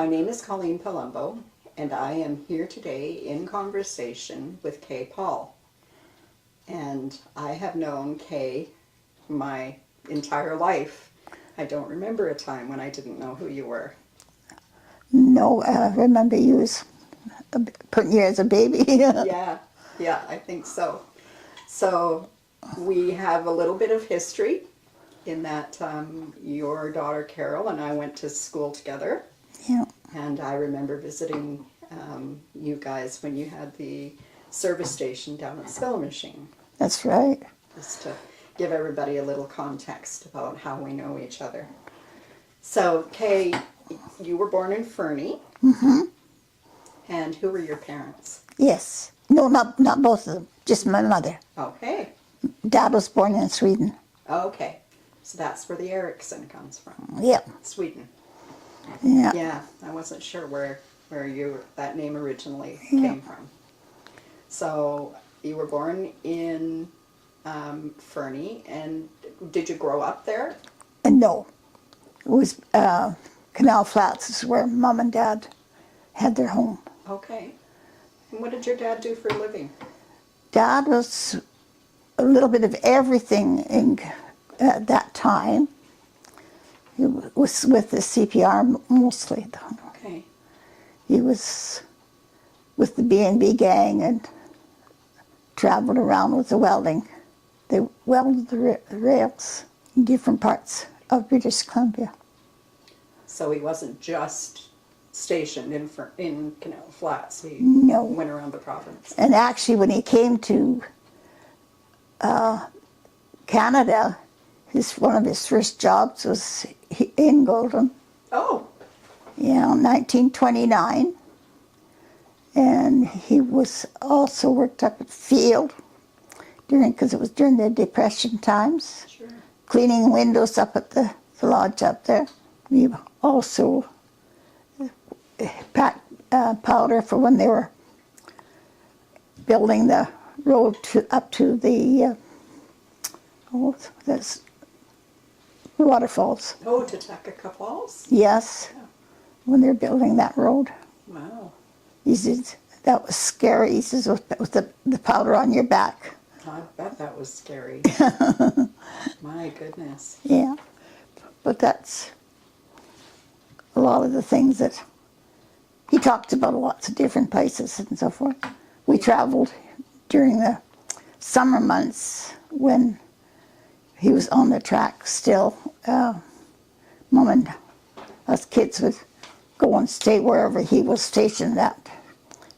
My name is Colleen Palumbo, and I am here today in conversation with Kay Paul. And I have known Kay my entire life. I don't remember a time when I didn't know who you were. No, I remember you was putting you as a baby. Yeah, I think so. So we have a little bit of history in that your daughter Carol and I went to school together. Yeah. And I remember visiting you guys when you had the service station down at Spillimacheen. That's right. Just to give everybody a little context about how we know each other. So, Kay, you were born in Fernie. Mm-hmm. And who were your parents? Yes. No, not both of them. Just my mother. Okay. Dad was born in Sweden. Okay. So that's where the Erickson comes from. Yeah. Sweden. Yeah. Yeah, I wasn't sure where that name originally came from. So you were born in Fernie, and did you grow up there? And no. It was Canal Flats is where Mom and Dad had their home. Okay. And what did your dad do for a living? Dad was a little bit of everything at that time. He was with the CPR mostly, though. Okay. He was with the B&B gang and traveled around with the welding. They welded the rails in different parts of British Columbia. So he wasn't just stationed in Canal Flats. He No. went around the province. And actually, when he came to Canada, one of his first jobs was in Golden. Oh. Yeah, 1929. And he was also worked up at Field because it was during the Depression times. Sure. Cleaning windows up at the lodge up there. We also packed powder for when they were building the road up to the that's waterfalls. Oh, to Takaka Falls? Yes, Yeah. when they're building that road. Wow. He said, that was scary. He says, with the powder on your back. I bet that was scary. My goodness. Yeah, but that's a lot of the things that he talked about, lots of different places and so forth. We traveled during the summer months when he was on the track still. Mom and us kids would go and stay wherever he was stationed at,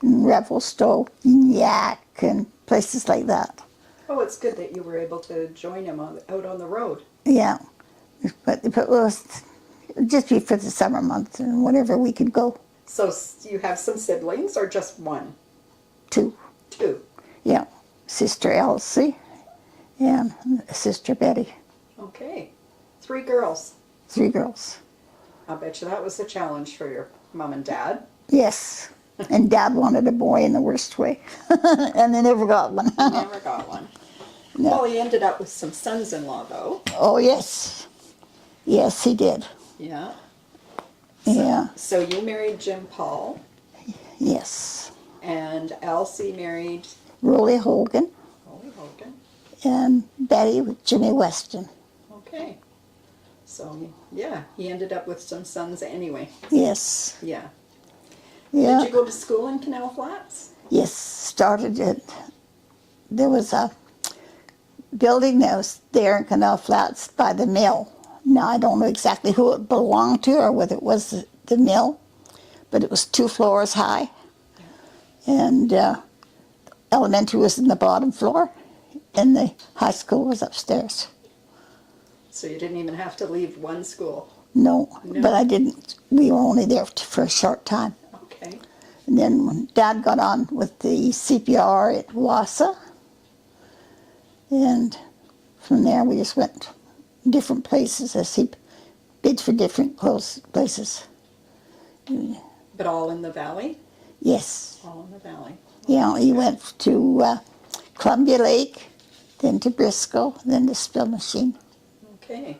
in Revelstoke, in Yak, and places like that. Oh, it's good that you were able to join him out on the road. Yeah, but it was just be for the summer months and whenever we could go. So you have some siblings or just one? Two. Two. Yeah, Sister Elsie and Sister Betty. Okay. 3 girls. 3 girls. I bet you that was a challenge for your mom and dad. Yes, and Dad wanted a boy in the worst way, and they never got one. Never got one. No. Well, he ended up with some sons-in-law, though. Oh, yes. Yes, he did. Yeah. Yeah, So you married Jim Paul, yes. and Elsie married Rolly Hogan Holly Hogan. and Betty with Jimmy Weston. Okay. So, yeah, he ended up with some sons anyway. Yes. Yeah. Yeah. Did you go to school in Canal Flats? Yes, started it. There was a building that was there in Canal Flats by the mill. Now, I don't know exactly who it belonged to or whether it was the mill, but it was 2 floors high. And elementary was in the bottom floor, and the high school was upstairs. So you didn't even have to leave one school? No, No. but I didn't. We were only there for a short time. Okay. And then when Dad got on with the CPR at Wassa, and from there we just went different places as he bid for different places. But all in the valley? Yes. All in the valley. Yeah, he went to Columbia Lake, then to Briscoe, then to Spillimacheen. Okay.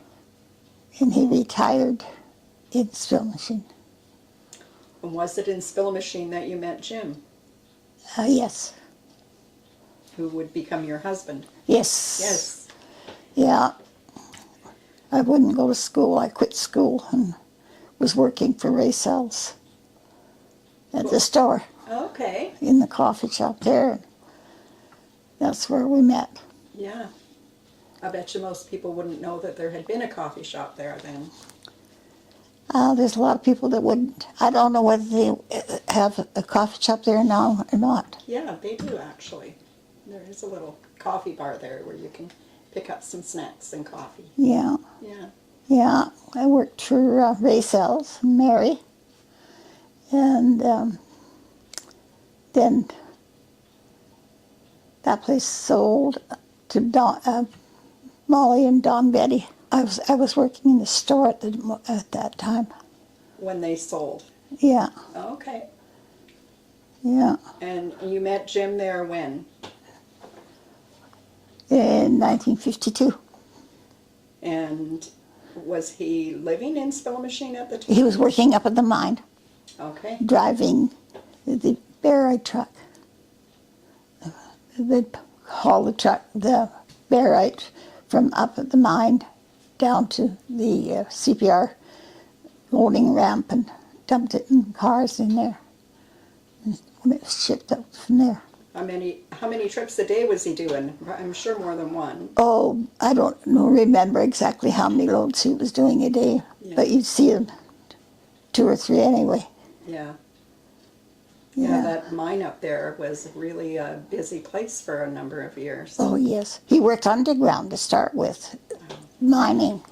And he retired in Spillimacheen. And was it in Spillimacheen that you met Jim, Yes. who would become your husband? Yes. Yes. Yeah. I wouldn't go to school. I quit school and was working for Ray Sells at the store Okay. in the coffee shop there. That's where we met. Yeah. I bet you most people wouldn't know that there had been a coffee shop there then. There's a lot of people that wouldn't. I don't know whether they have a coffee shop there now or not. Yeah, they do actually. There is a little coffee bar there where you can pick up some snacks and coffee. Yeah. Yeah. Yeah. I worked for Ray Sells and Mary. And then that place sold to Molly and Don Betty. I was working in the store at that time. When they sold. Yeah, Okay. yeah. And you met Jim there when? In 1952. And was he living in Spillimacheen at the time? He was working up at the mine, Okay. driving the barite truck. They'd haul the barite from up at the mine down to the CPR loading ramp and dumped it in cars in there. And it was shipped out from there. How many trips a day was he doing? I'm sure more than one. Oh, I don't remember exactly how many loads he was doing a day, Yeah. but you'd see him 2 or 3 anyway. Yeah. Yeah. Yeah, that mine up there was really a busy place for a number of years. Oh, yes. He worked underground to start with, mining.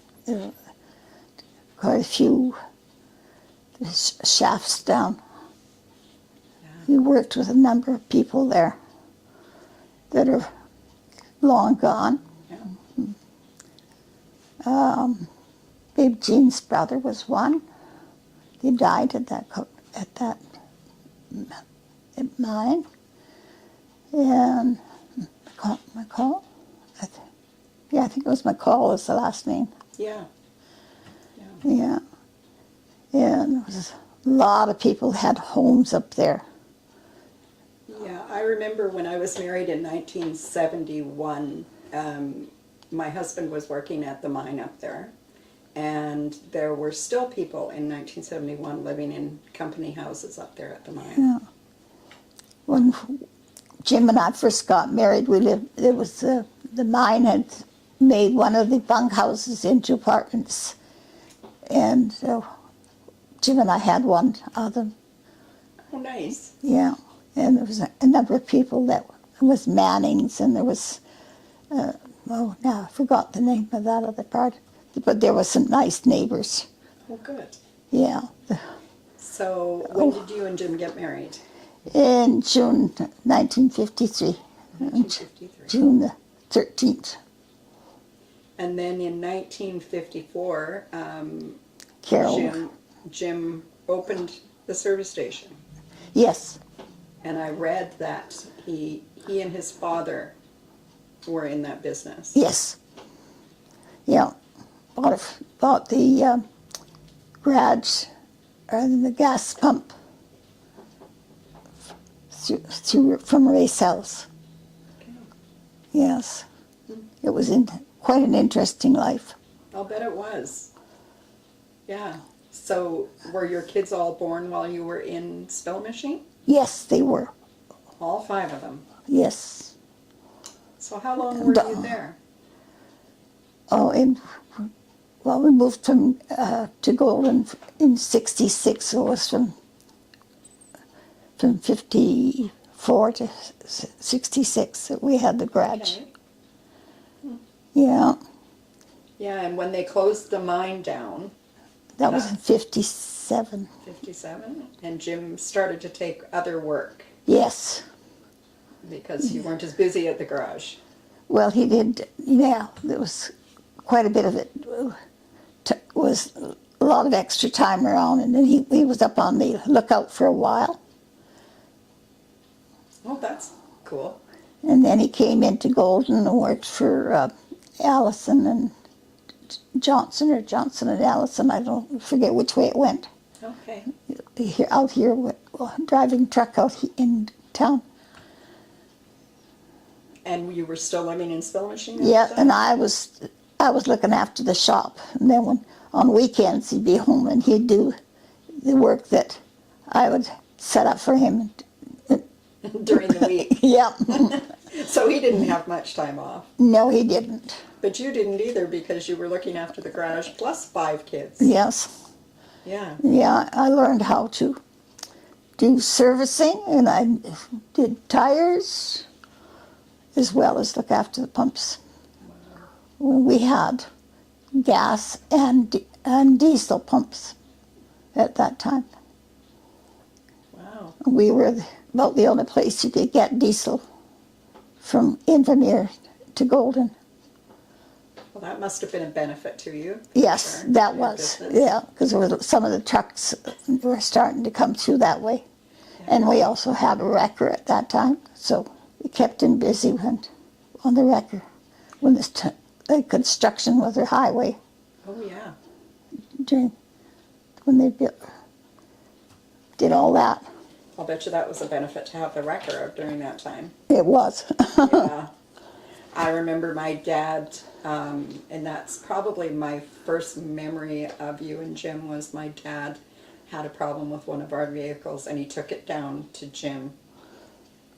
Quite a few shafts down. He worked with a number of people there that are long gone. Yeah. Babe Jean's brother was one. He died at that mine. And McCall? I think it was McCall is the last name. Yeah. Yeah. And there was a lot of people had homes up there. Yeah, I remember when I was married in 1971, my husband was working at the mine up there, and there were still people in 1971 living in company houses up there at the mine. Yeah. When Jim and I first got married, the mine had made one of the bunkhouses into apartments, and Jim and I had one of them. Oh, nice. Yeah, and there was a number of people that was Mannings, and there was, now I forgot the name of that other part, but there was some nice neighbors. Oh, good. Yeah, So when did you and Jim get married? in June 1953, 1953. June the 13th. And then in 1954, Carol. Jim opened the service station. Yes, And I read that he and his father were in that business. yes. Yeah, bought the garage, or the gas pump from Ray's house. Yes, it was quite an interesting life. I'll bet it was. Yeah. So were your kids all born while you were in Spillimacheen? Yes, they were. All 5 of them. Yes. So how long were you there? Oh, we moved from to Golden in '66. So it was from 54 to 66 that we had the garage. Okay. Yeah, Yeah, and when they closed the mine down, that was in 57. 57, and Jim started to take other work Yes. because you weren't as busy at the garage. Well, he did. Yeah, there was quite a bit of it. Was a lot of extra time around, and then he was up on the lookout for a while, Oh, that's cool. and then he came into Golden and worked for Allison and Johnson and Allison. I don't forget which way it went. Okay. out here, driving truck out in town. And you were still living in Spillimacheen? Yeah, and I was looking after the shop. And then on weekends he'd be home and he'd do the work that I would set up for him. During the week. Yeah. So he didn't have much time off. No, he didn't. But you didn't either because you were looking after the garage plus 5 kids. Yes. Yeah. Yeah, I learned how to do servicing, and I did tires as well as look after the pumps. We had gas and diesel pumps at that time. Wow. We were about the only place you could get diesel from Invermere to Golden. Well, that must have been a benefit to you. Yes, Sure. that Your was. business. Yeah, because some of the trucks were starting to come through that way. And we also had a wrecker at that time, so we kept him busy on the wrecker when the construction was a highway Oh, yeah. when they did all that. I'll bet you that was a benefit to have the wrecker during that time. It was. Yeah. I remember my dad, and that's probably my first memory of you and Jim, was my dad had a problem with one of our vehicles and he took it down to Jim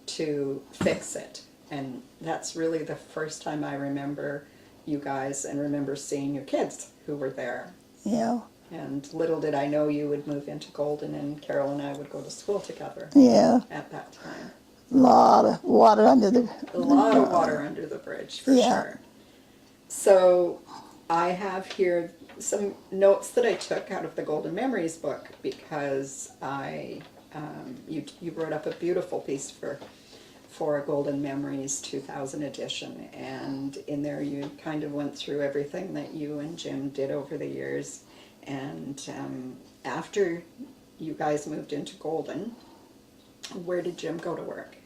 to fix it. And that's really the first time I remember you guys and remember seeing your kids who were there. Yeah. And little did I know you would move into Golden and Carol and I would go to school together Yeah. at that time. A lot of water under the... A lot of water under the bridge, for Yeah. sure. So I have here some notes that I took out of the Golden Memories book because you wrote up a beautiful piece for Golden Memories 2000 edition, and in there you kind of went through everything that you and Jim did over the years. And after you guys moved into Golden, where did Jim go to work?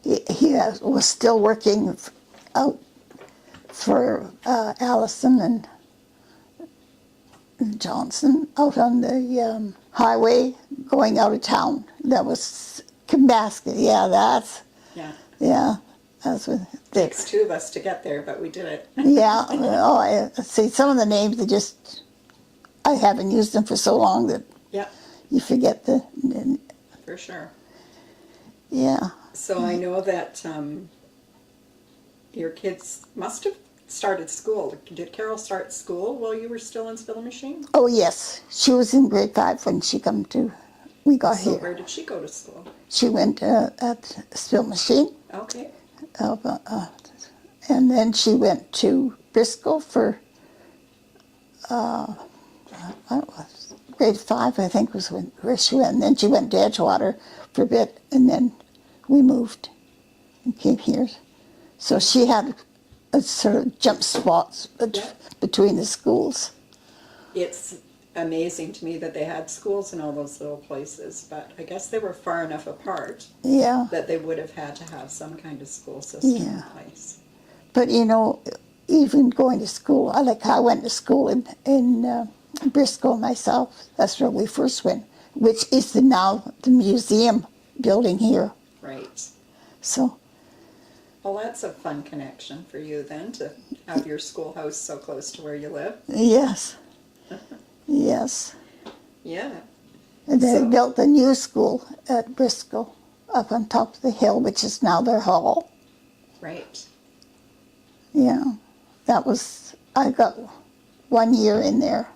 He was still working out for Allison and Johnson out on the highway going out of town. That was Kambasket. Yeah, that's what. Takes 2 of us to get there, but we did it. Yeah. Oh, I see. Some of the names I haven't used them for so long that Yeah, you forget the. for sure. Yeah. So I know that your kids must have started school. Did Carol start school while you were still in Spillimacheen? Oh yes, she was in grade 5 when we got So here. where did she go to school? She went at Spillimacheen, Okay. and then she went to Bristol for grade 5, I think was where she went. And then she went to Edgewater for a bit, and then we moved and came here. So she had a sort of jump spots between the schools. It's amazing to me that they had schools in all those little places, but I guess they were far enough apart Yeah. that they would have had to have some kind of school system in place. But even going to school, I went to school in Bristol myself. That's where we first went, which is now the museum building here. Right. So, Well, that's a fun connection for you then, to have your schoolhouse so close to where you live. yes. Yes. Yeah. And they So- built a new school at Bristol up on top of the hill, which is now their hall. Right. Yeah. I got 1 year in there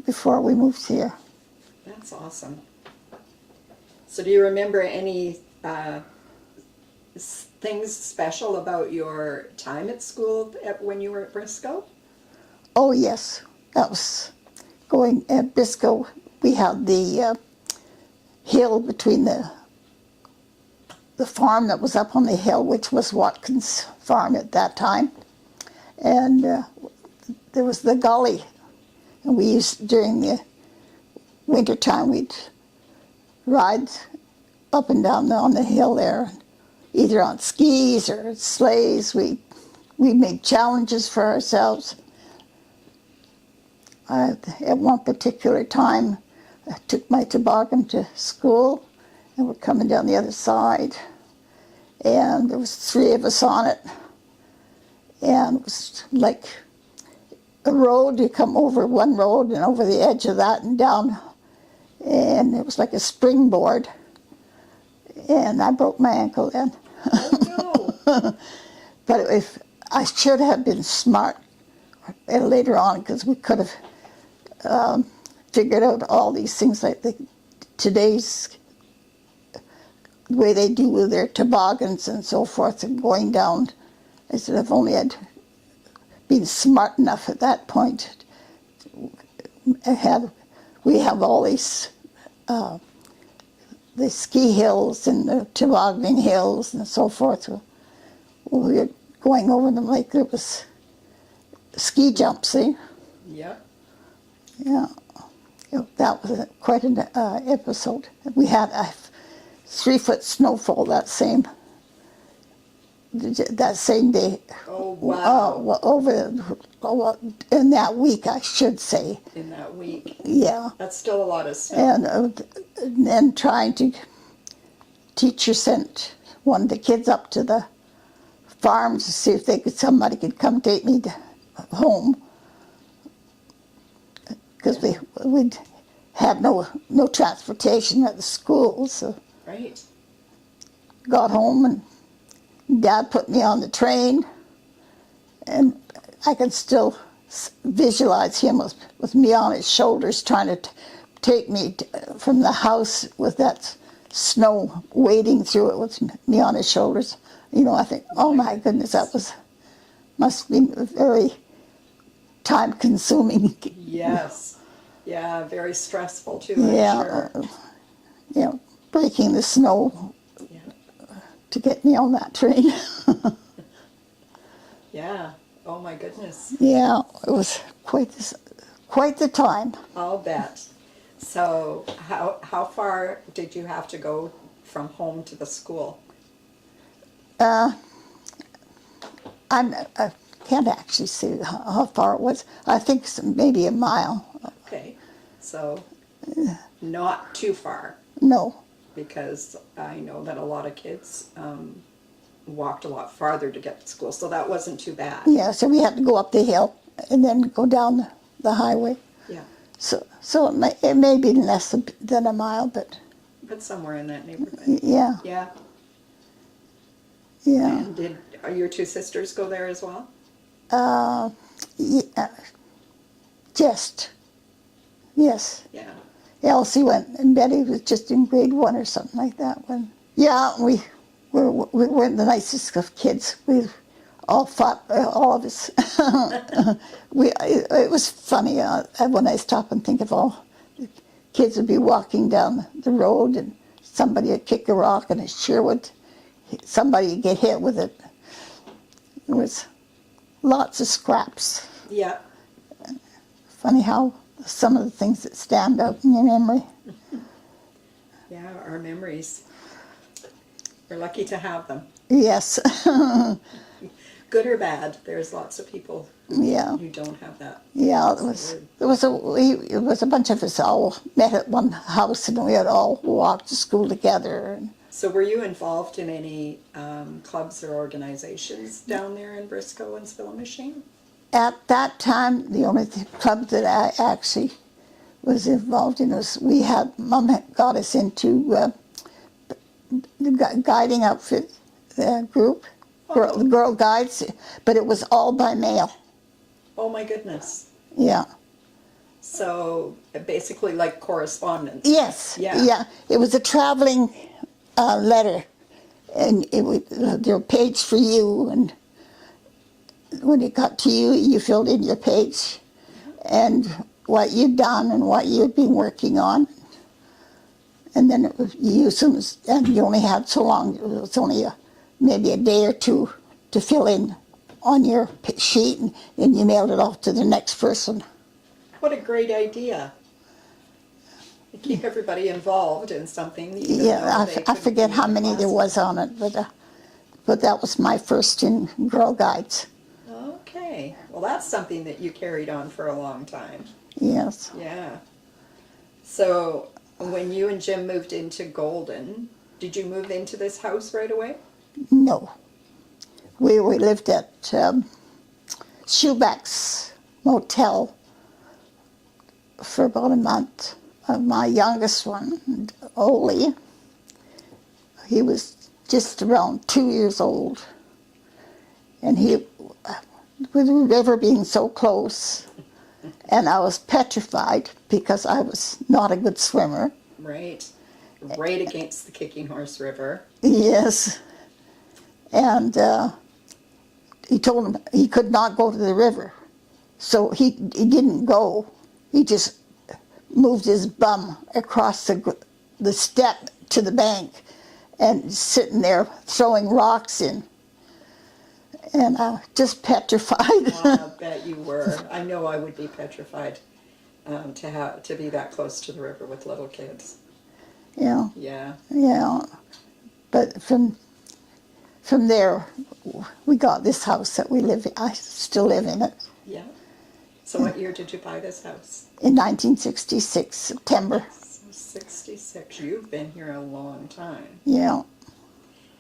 before we moved here. That's awesome. So do you remember any things special about your time at school when you were at Briscoe? Oh, yes. That was going at Briscoe. We had the hill between the farm that was up on the hill, which was Watkins' farm at that time. And there was the gully. And we used, during the winter time, we'd ride up and down on the hill there, either on skis or sleighs. We made challenges for ourselves. at one particular time, I took my toboggan to school, and we're coming down the other side, and there was 3 of us on it, and it was like a road. You come over one road and over the edge of that and down, and it was like a springboard, and I broke my ankle then. Oh no! But if I should have been smart later on, because we could have figured out all these things like today's way they do with their toboggans and so forth and going down. I should have only had been smart enough at that point. We have all these the ski hills and the tobogganing hills and so forth. We were going over them like it was ski jumps, see? Yep. Yeah. That was quite an episode. We had a 3-foot snowfall that same day. Oh wow! In that week, I should say. In that week. Yeah. That's still a lot of snow. And then trying to, teacher sent one of the kids up to the farm to see if somebody could come take me home, because we'd had no transportation at the school. So Right. got home, and Dad put me on the train, and I can still visualize him with me on his shoulders trying to take me from the house with that snow wading through it with me on his shoulders. You know, I think, oh my goodness, must be very time consuming. Yes. Yeah, very stressful too, I'm sure. Yeah, breaking the snow Yeah. to get me on that train. Yeah. Oh my goodness. Yeah, it was quite the time. I'll bet. So how far did you have to go from home to the school? I can't actually say how far it was. I think maybe a mile. Okay. So not too far, No. because I know that a lot of kids walked a lot farther to get to school, so that wasn't too bad. Yeah, so we had to go up the hill and then go down the highway. Yeah. So it may be less than a mile, but But somewhere in that neighborhood. yeah, Yeah. yeah. And did your 2 sisters go there as well? Yeah, just, yes. Yeah. Elsie went, and Betty was just in grade 1 or something like that. Yeah, we weren't the nicest of kids. We all fought, all of us. It was funny when I stop and think of all the kids would be walking down the road, and somebody would kick a rock, and it sure would. Somebody would get hit with it. There was lots of scraps. Yeah. Funny how some of the things that stand out in your memory. Yeah, our memories. We're lucky to have them. Yes. Good or bad, there's lots of people Yeah. who don't have that. Yeah, it was a bunch of us all met at one house, and we had all walked to school together. So were you involved in any clubs or organizations down there in Briscoe and Spillimacheen? At that time, the only club that I actually was involved in was Mom had got us into the guiding outfit group, the Girl Guides, but it was all by mail. Oh my goodness. Yeah. So basically like correspondence. Yes. Yeah. Yeah. It was a traveling letter, and there were pages for you, and when it got to you, you filled in your page and what you'd done and what you'd been working on. And then it was and you only had so long. It was only maybe a day or 2 to fill in on your sheet, and you mailed it off to the next person. What a great idea. You keep everybody involved in something. Yeah, I forget how many there was on it, but that was my first in Girl Guides. Okay. Well, that's something that you carried on for a long time. Yes. Yeah. So when you and Jim moved into Golden, did you move into this house right away? No. We lived at Shoeback's Motel for about a month. My youngest one, Ole, he was just around 2 years old. And he, with the river being so close, and I was petrified because I was not a good swimmer. Right. Right against the Kicking Horse River. Yes. And he told him he could not go to the river. So he didn't go. He just moved his bum across the step to the bank and sitting there throwing rocks in. And I was just petrified. I bet you were. I know I would be petrified to be that close to the river with little kids. Yeah. Yeah. Yeah. But from there, we got this house that we live in. I still live in it. Yeah. So what year did you buy this house? In 1966, September. So 66. You've been here a long time. Yeah.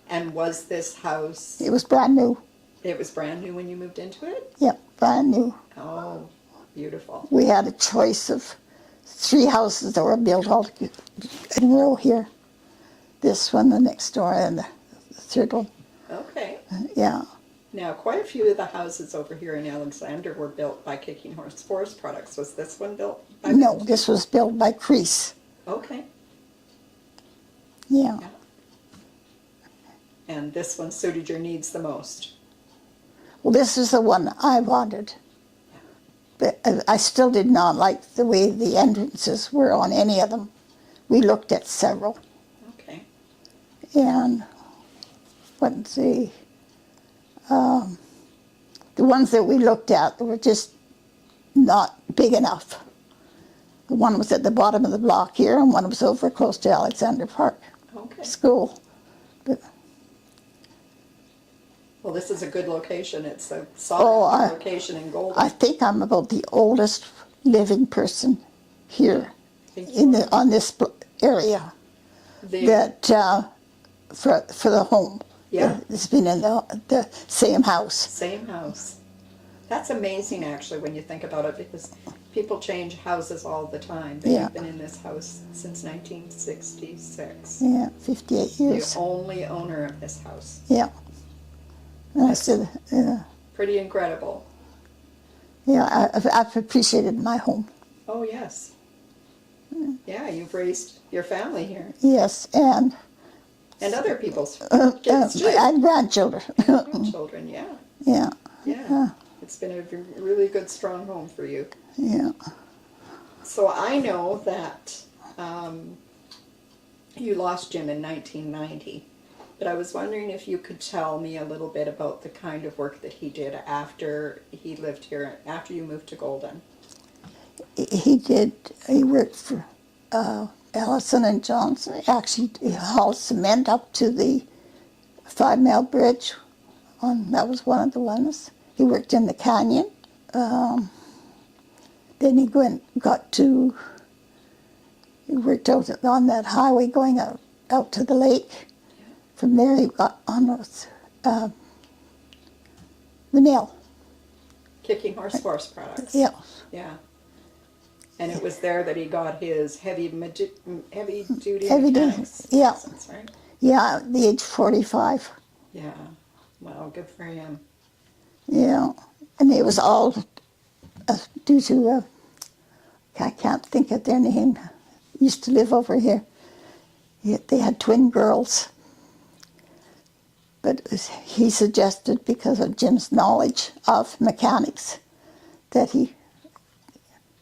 And was this house, It was brand new. it was brand new when you moved into it? Yep, brand new. Oh, beautiful. We had a choice of 3 houses that were built all in a row here. This one, the next door, and the third one. Okay. Yeah. Now, quite a few of the houses over here in Alexander were built by Kicking Horse Forest Products. Was this one built by No, them? this was built by Crease. Okay. Yeah. Yeah. And this one suited your needs the most. Well, this is the one I wanted. But I still did not like the way the entrances were on any of them. We looked at several. Okay. And let's see, the ones that we looked at were just not big enough. The one was at the bottom of the block here, and one was over close to Alexander Park Okay. School. But Well, this is a good location. It's a solid location in Golden. I think I'm about the oldest living person here Think in so. on this area that for the home. Yeah. It's been in the same house. Same house. That's amazing, actually, when you think about it, because people change houses all the time. But Yeah. you've been in this house since 1966. Yeah, 58 years. The only owner of this house. Yeah. And I said, Pretty incredible. yeah, I've appreciated my home. Oh, yes. Yeah, you've raised your family here. Yes, and And other people's kids, too. and grandchildren. Grandchildren, yeah. Yeah, Yeah. It's been a really good, strong home for you. yeah. So I know that you lost Jim in 1990, but I was wondering if you could tell me a little bit about the kind of work that he did after he lived here, after you moved to Golden. He worked for Ellison and Johnson. Actually, he hauled cement up to the 5 Mile Bridge. That was one of the ones. He worked in the canyon. Then he worked out on that highway going out to the lake. From there he got on the mill. Kicking Horse Forest Products. Yeah. Yeah. And it was there that he got his heavy-duty Heavy-duty, mechanics yeah. license, right? Yeah, at the age 45. Yeah. Well, good for him. Yeah. And it was all due to, I can't think of their name, used to live over here. They had twin girls. But he suggested, because of Jim's knowledge of mechanics, that he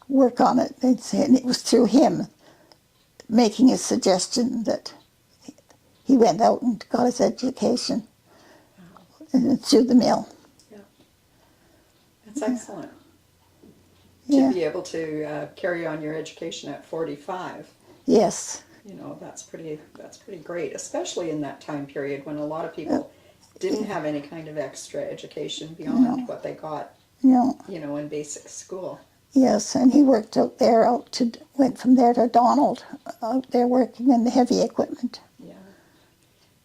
work on it. And it was through him making a suggestion that he went out and got his education and through the mill. Yeah. That's excellent. Yeah. To be able to carry on your education at 45. Yes. You know, that's pretty great, especially in that time period when a lot of people didn't have any kind of extra education beyond what they got, No. you know, in basic school. Yes, and he worked went from there to Donald, out there working in the heavy equipment. Yeah.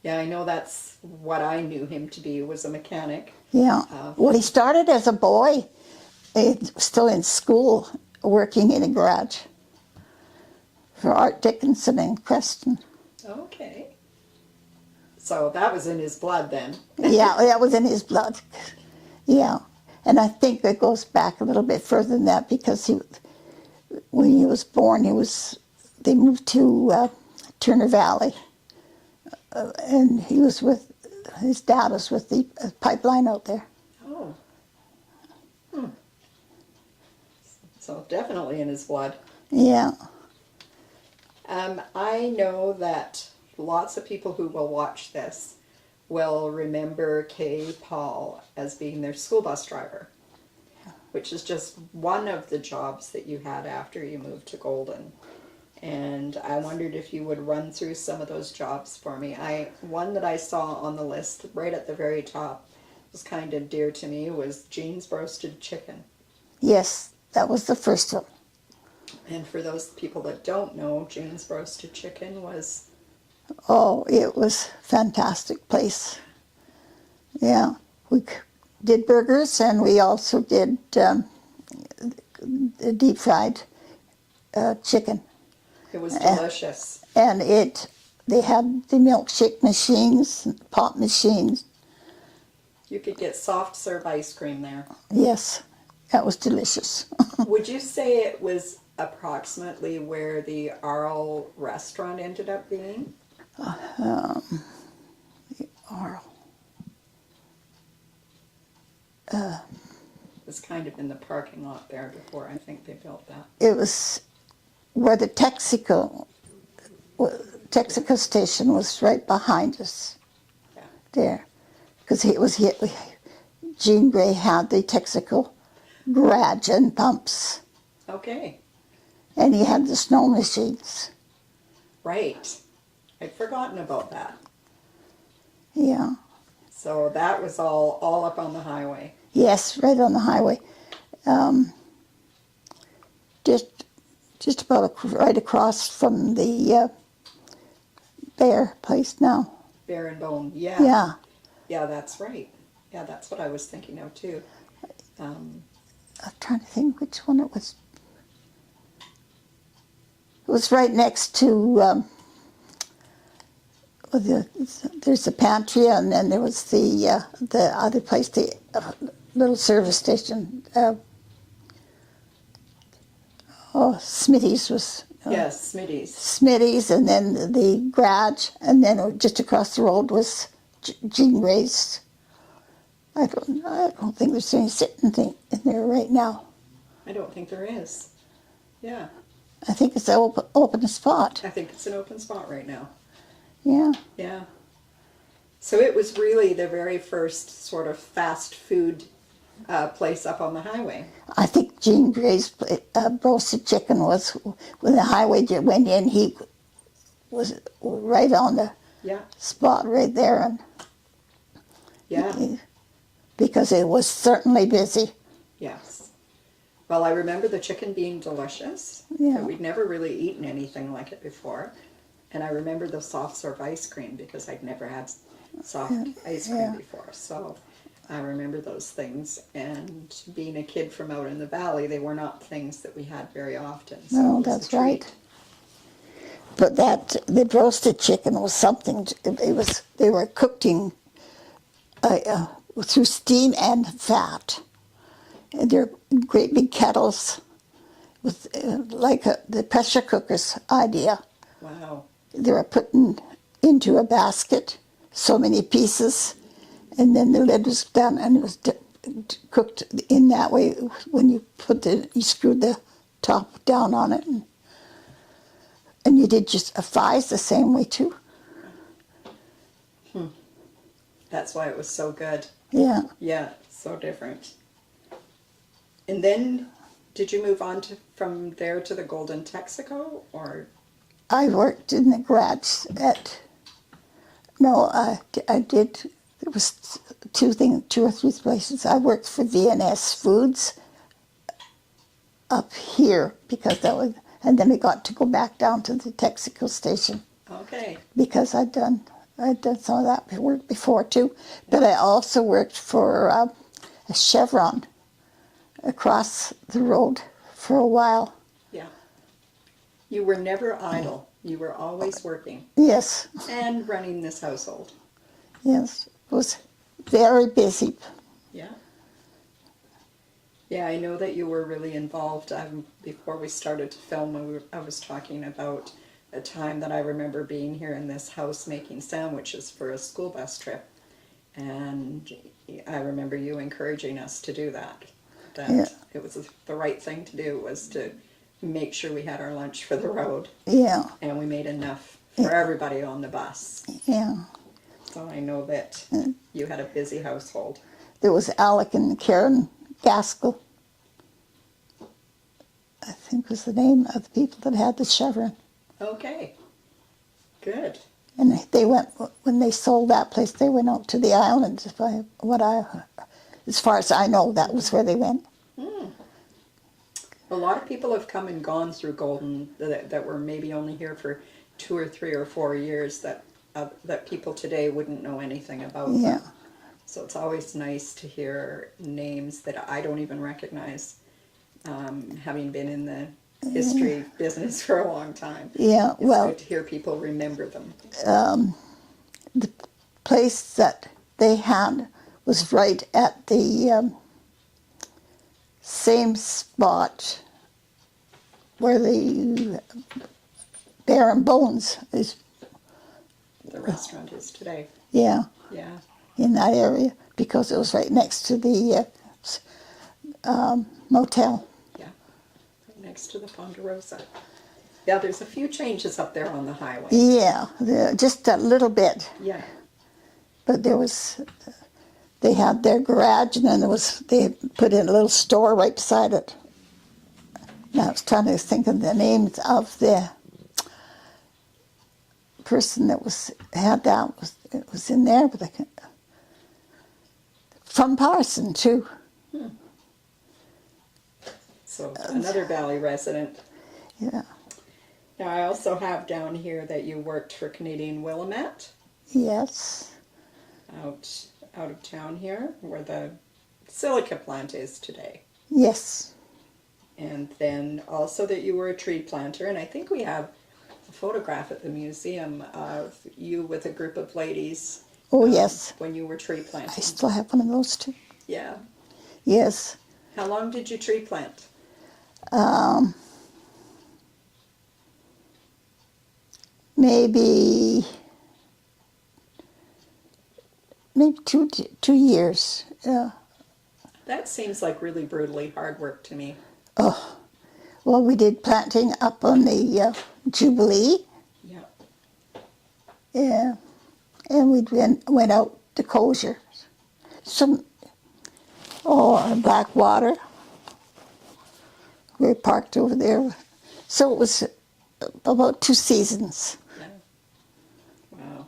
Yeah, I know that's what I knew him to be, was a mechanic. Yeah. Well, he started as a boy, still in school, working in a garage for Art Dickinson in Creston. Okay. So that was in his blood then. Yeah, that was in his blood. Yeah. And I think it goes back a little bit further than that because when he was born, they moved to Turner Valley. And his dad was with the pipeline out there. Oh. Hmm. So definitely in his blood. Yeah. I know that lots of people who will watch this will remember Kay Paul as being their school bus driver, which is just one of the jobs that you had after you moved to Golden. And I wondered if you would run through some of those jobs for me. One that I saw on the list right at the very top was kind of dear to me, was Jean's roasted chicken. Yes, that was the first one. And for those people that don't know, Jean's roasted chicken was... Oh, it was a fantastic place. Yeah, we did burgers and we also did deep fried chicken. It was delicious. And they had the milkshake machines, pop machines. You could get soft serve ice cream there. Yes, that was delicious. Would you say it was approximately where the Arl restaurant ended up being? Arl. It was kind of in the parking lot there before I think they built that. It was where the Texaco station was right behind us. Yeah. There. Because Jean Gray had the Texaco garage and pumps. Okay. And he had the snow machines. Right. I'd forgotten about that. Yeah. So that was all up on the highway. Yes, right on the highway. Just about right across from the Bear place now. Bear and Bone. Yeah. Yeah. Yeah, that's right. Yeah, that's what I was thinking of too. I'm trying to think which one it was. It was right next to there's the pantry, and then there was the other place, the little service station. Smitty's was. Yes, Smitty's. Smitty's, and then the garage, and then just across the road was Jean Gray's. I don't think there's any sitting thing in there right now. I don't think there is. Yeah. I think it's an open spot. I think it's an open spot right now. Yeah. Yeah. So it was really the very first sort of fast food place up on the highway. I think Jean Gray's roasted chicken was, when the highway went in, he was right on the spot right there. And Yeah. Because it was certainly busy. Yes. Well, I remember the chicken being delicious. Yeah. But we'd never really eaten anything like it before. And I remember the soft serve ice cream because I'd never had soft ice cream before. So I remember those things. And being a kid from out in the valley, they were not things that we had very often. So No, it was that's a treat. right. But the roasted chicken was something. They were cooking through steam and fat. And they're great big kettles with the pressure cooker's idea. Wow. They were putting into a basket so many pieces, and then the lid was done, and it was cooked in that way. When you screwed the top down on it, and you did just fries the same way too. That's why it was so good. Yeah. Yeah, so different. And then, did you move on from there to the Golden Texaco, or? I worked in the garage I did, there was two or three places. I worked for V&S Foods up here because that was, and then we got to go back down to the Texaco station Okay. because I'd done some of that work before too. But I also worked for a Chevron across the road for a while. Yeah. You were never idle. You were always working Yes, and running this household. yes, it was very busy. Yeah. Yeah, I know that you were really involved. Before we started to film, I was talking about a time that I remember being here in this house making sandwiches for a school bus trip. And I remember you encouraging us to do that. That Yeah. it was the right thing to do, was to make sure we had our lunch for the road. Yeah, And we made enough for everybody on the bus. yeah. So I know that you had a busy household. There was Alec and Karen Gaskell, I think was the name of the people that had the Chevron. Okay. Good. And they went, when they sold that place, they went out to the islands. As far as I know, that was where they went. A lot of people have come and gone through Golden that were maybe only here for 2 or 3 or 4 years that people today wouldn't know anything about Yeah. them. So it's always nice to hear names that I don't even recognize, having been in the history business for a long time. Yeah, It's well, good to hear people remember them. the place that they had was right at the same spot where the Bear and Bones is. The restaurant is today. Yeah, Yeah. in that area, because it was right next to the motel. Yeah. Right next to the Ponderosa. Yeah, there's a few changes up there on the highway. Yeah, just a little bit. Yeah. But they had their garage, and then they had put in a little store right beside it. And I was trying to think of the names of the person that had that. It was in there, but I can't. From Parson too. So another Valley resident. Yeah. Now I also have down here that you worked for Canadian Willamette Yes. out of town here, where the silica plant is today. Yes. And then also that you were a tree planter, and I think we have a photograph at the museum of you with a group of ladies. Oh, yes. When you were tree I planting. still have one of those too. Yeah. Yes. How long did you tree plant? Maybe 2 years. Yeah. That seems like really brutally hard work to me. Oh, well, we did planting up on the Jubilee. Yeah. Yeah, and we went out to Kosher. Blackwater. We parked over there. So it was about 2 seasons. Yeah. Wow.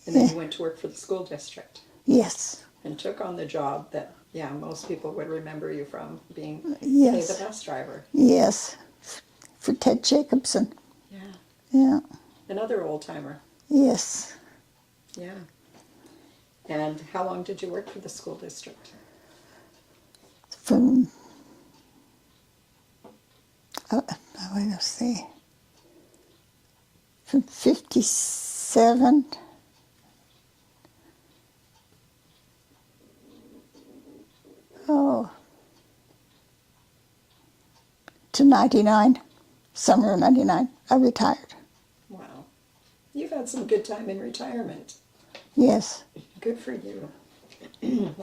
And then you went to work for the school district Yes, and took on the job that, yeah, most people would remember you from, being Yes. say, the bus driver. yes, for Ted Jacobson. Yeah. Yeah, Another old timer. yes. Yeah. And how long did you work for the school district? From, let's see, from 57 to 99, summer of 99, I retired. Wow. You've had some good time in retirement. Yes, Good for you.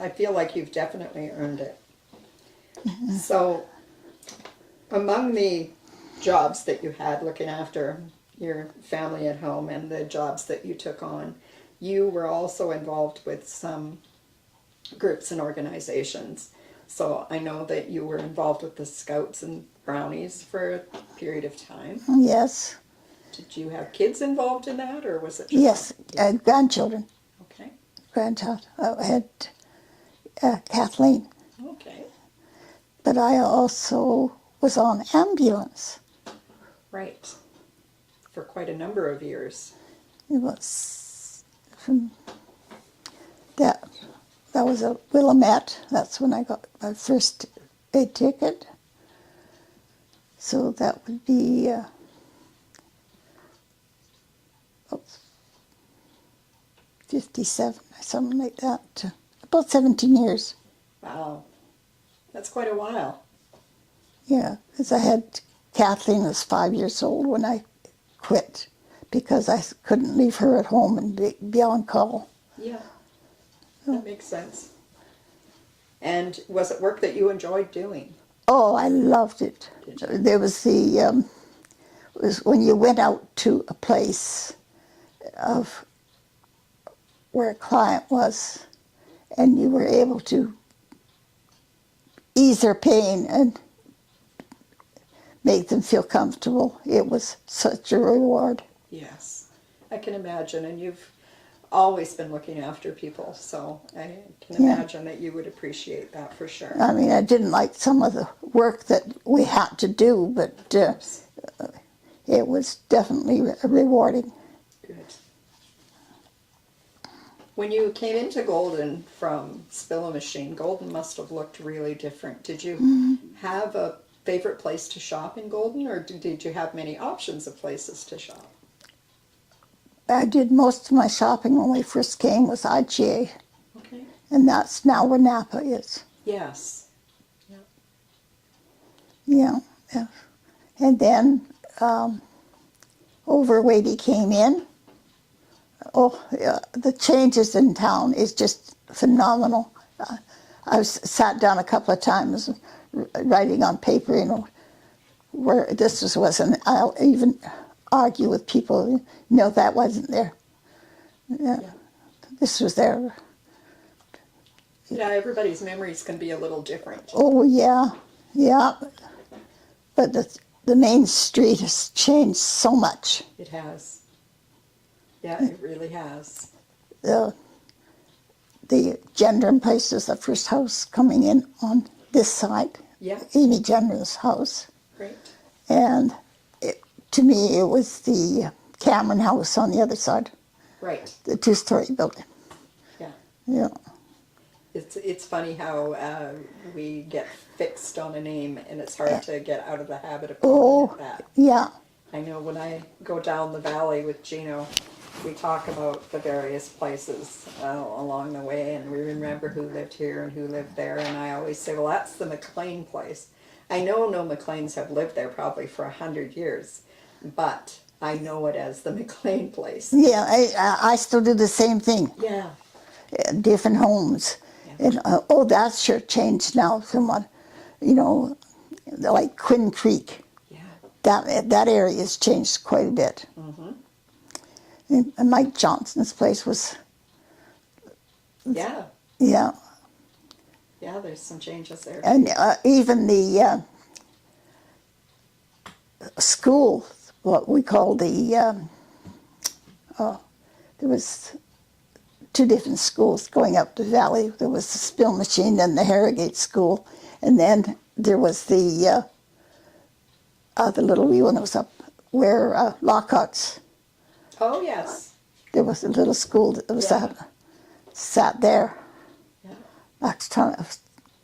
I feel like you've definitely earned it. So, among the jobs that you had looking after your family at home and the jobs that you took on, you were also involved with some groups and organizations. So I know that you were involved with the Scouts and Brownies for a period of time. yes, Did you have kids involved in that, or was it just... yes, grandchildren. Okay. I had Kathleen. Okay. but I also was on ambulance. Right. For quite a number of years. It was from that. That was a Willamette. That's when I got my first big ticket. So that would be about 57 or something like that. About 17 years. Wow. That's quite a while. Yeah, because I had Kathleen was 5 years old when I quit because I couldn't leave her at home and be on call. Yeah. That makes sense. And was it work that you enjoyed doing? Oh, I loved it. Did you? There was was when you went out to a place of where a client was, and you were able to ease their pain and make them feel comfortable. It was such a reward. Yes. I can imagine. And you've always been looking after people, so I can imagine that you would appreciate that for sure. I mean, I didn't like some of the work that we had to do, but it was definitely rewarding. Good. When you came into Golden from Spillimacheen, Golden must have looked really different. Did you have a favorite place to shop in Golden, or did you have many options of places to shop? I did most of my shopping when we first came was IGA, Okay. and that's now where Napa is. Yes. Yeah. And then Overweighty came in. Oh, yeah, the changes in town is just phenomenal. I've sat down a couple of times writing on paper, where this wasn't. I'll even argue with people, no, that wasn't there. Yeah. This was there. Yeah, everybody's memories can be a little different. Oh, yeah. But the main street has changed so much. It has. Yeah, it really has. The Gendron place is the first house coming in on this side. Yeah. Amy Gendron's house. Great. And to me, it was the Cameron house on the other side. Right. The two-story building. Yeah. Yeah. It's funny how we get fixed on a name, and it's hard to get out of the habit of calling it that. Yeah. I know when I go down the valley with Gino, we talk about the various places along the way, and we remember who lived here and who lived there, and I always say, well, that's the McLean place. I know no McLeans have lived there probably for 100 years, but I know it as the McLean place. Yeah, I still do the same thing. Yeah. Different homes. Yeah. And that's sure changed now somewhat. Like Quinn Creek. Yeah. That area has changed quite a bit. Mm-hmm. And Mike Johnson's place was. Yeah. Yeah. Yeah, there's some changes there. And even the school, what we call there was two different schools going up the valley. There was the Spillimacheen and the Harrogate School, and then there was the little wee one that was up where Lockhart's. Oh, yes. There was a little school that was sat there. Yeah.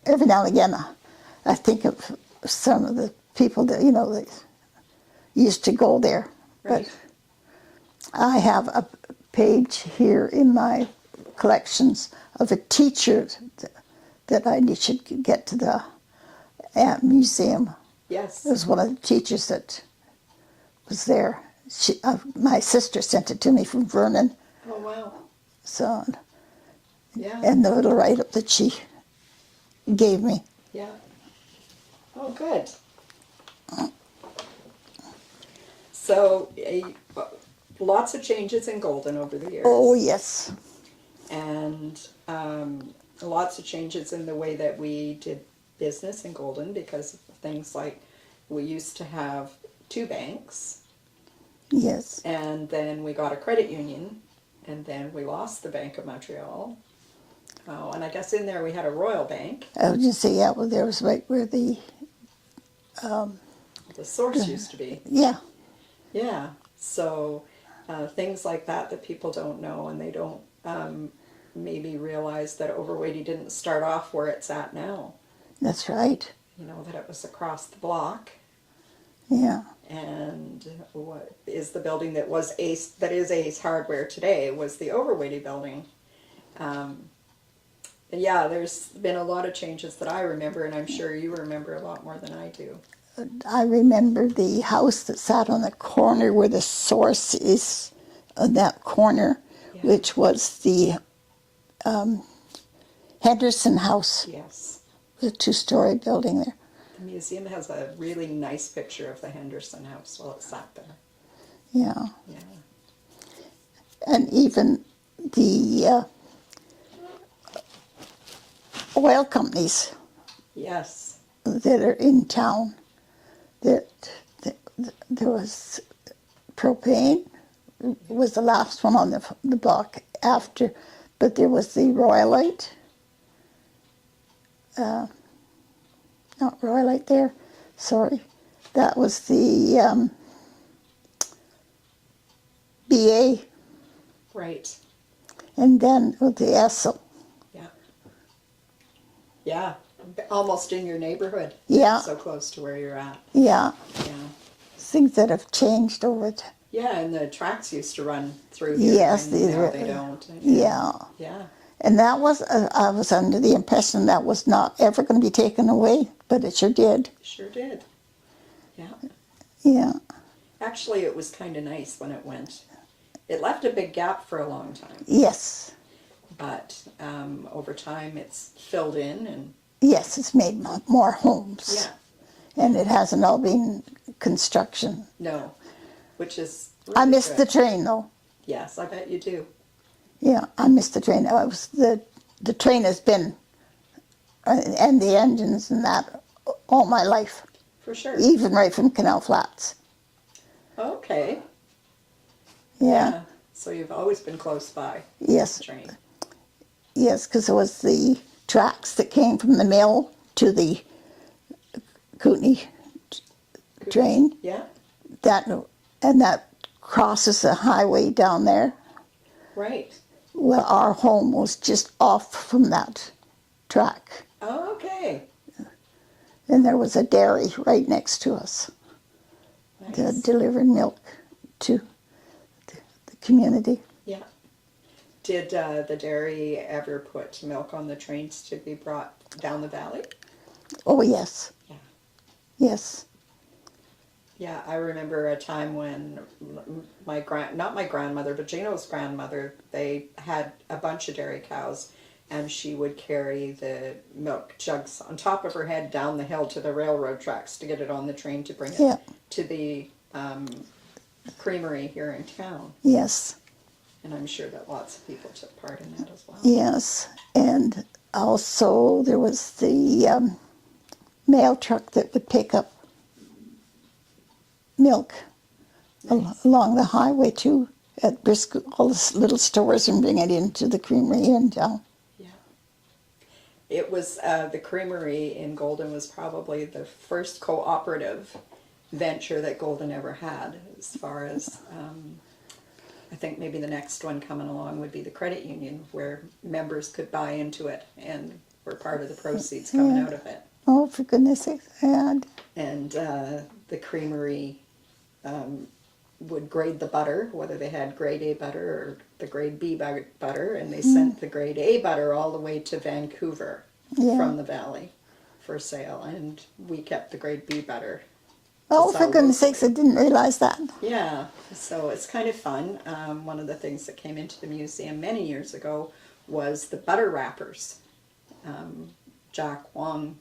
Every now and again, I think of some of the people that that used to go there. Right. But I have a page here in my collections of a teacher that I should get to the museum. Yes. It was one of the teachers that was there. My sister sent it to me from Vernon. Oh, wow. So, Yeah. and the little write-up that she gave me. Yeah. Oh, good. So, lots of changes in Golden over the years. Oh, yes. And lots of changes in the way that we did business in Golden, because of things like we used to have 2 banks. Yes. And then we got a credit union, and then we lost the Bank of Montreal. Oh, and I guess in there we had a royal bank. I would just say, yeah, well, there was right where the, The source used to be. yeah, Yeah. So things like that that people don't know, and they don't maybe realize that Overweighty didn't start off where it's at now. that's right. You know, that it was across the block. Yeah, And what is the building that is Ace Hardware today was the Overweighty building. Yeah, there's been a lot of changes that I remember, and I'm sure you remember a lot more than I do. I remember the house that sat on the corner where the source is, on that corner, Yeah. which was the Henderson House, Yes. the two-story building there. The museum has a really nice picture of the Henderson house while it sat there. Yeah, Yeah. and even the oil companies Yes. that are in town. That there was propane was the last one on the block after, but there was the Royalite. Not Royalite there, sorry. That was the BA, Right. and then with the Essel. Yeah. Yeah. Almost in your neighborhood. Yeah. So close to where you're at. Yeah, Yeah. things that have changed over it. Yeah, and the tracks used to run through here. Yes, and these now were- they don't. And- Yeah. Yeah. And that was, I was under the impression that was not ever going to be taken away, but it sure did. Sure did. Yeah. Yeah, Actually, it was kind of nice when it went. It left a big gap for a long time, yes, but over time it's filled in, and yes, it's made more homes. yeah, And it hasn't all been construction. no, which is I really missed the good. train though. Yes, I bet you do. Yeah, I missed the train. I was the train has been, and the engines and that all my life, For sure. even right from Canal Flats. Okay. Yeah, So you've always been close by yes, the train. yes, because it was the tracks that came from the mill to the Kootenai train. Yeah. That crosses the highway down there. Right. Well, our home was just off from that track, Oh, okay. and there was a dairy right next to us Nice. that delivered milk to the community. Yeah. Did the dairy ever put milk on the trains to be brought down the valley? Oh yes, Yeah. yes, Yeah, I remember a time when not my grandmother, but Jano's grandmother, they had a bunch of dairy cows, and she would carry the milk jugs on top of her head down the hill to the railroad tracks to get it on the train to bring it Yeah. to the creamery here in town. yes, And I'm sure that lots of people took part in that as well. yes. And also there was the mail truck that would pick up milk along the highway too, at Briscoe, all the little stores, and bring it into the creamery in town. Yeah. It was, the creamery in Golden was probably the first cooperative venture that Golden ever had, as far as, I think maybe the next one coming along would be the credit union, where members could buy into it and were part of the proceeds coming out of it. Oh, for goodness sake, and And the creamery would grade the butter, whether they had grade A butter or the grade B butter, and they sent the grade A butter all the way to Vancouver Yeah. from the valley for sale, and we kept the grade B butter. oh, to for sell goodness locally. sakes, I didn't realize that. Yeah, so it's kind of fun. One of the things that came into the museum many years ago was the butter wrappers. Jack Wong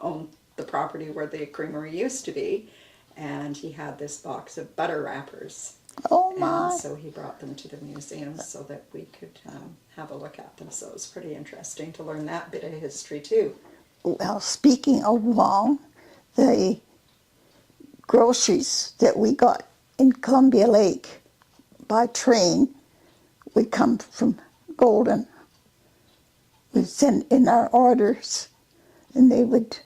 owned the property where the creamery used to be, and he had this box of butter wrappers. Oh my! And so he brought them to the museum so that we could have a look at them. So it was pretty interesting to learn that bit of history too. Well, speaking of Wong, the groceries that we got in Columbia Lake by train would come from Golden. would send in our orders, and they would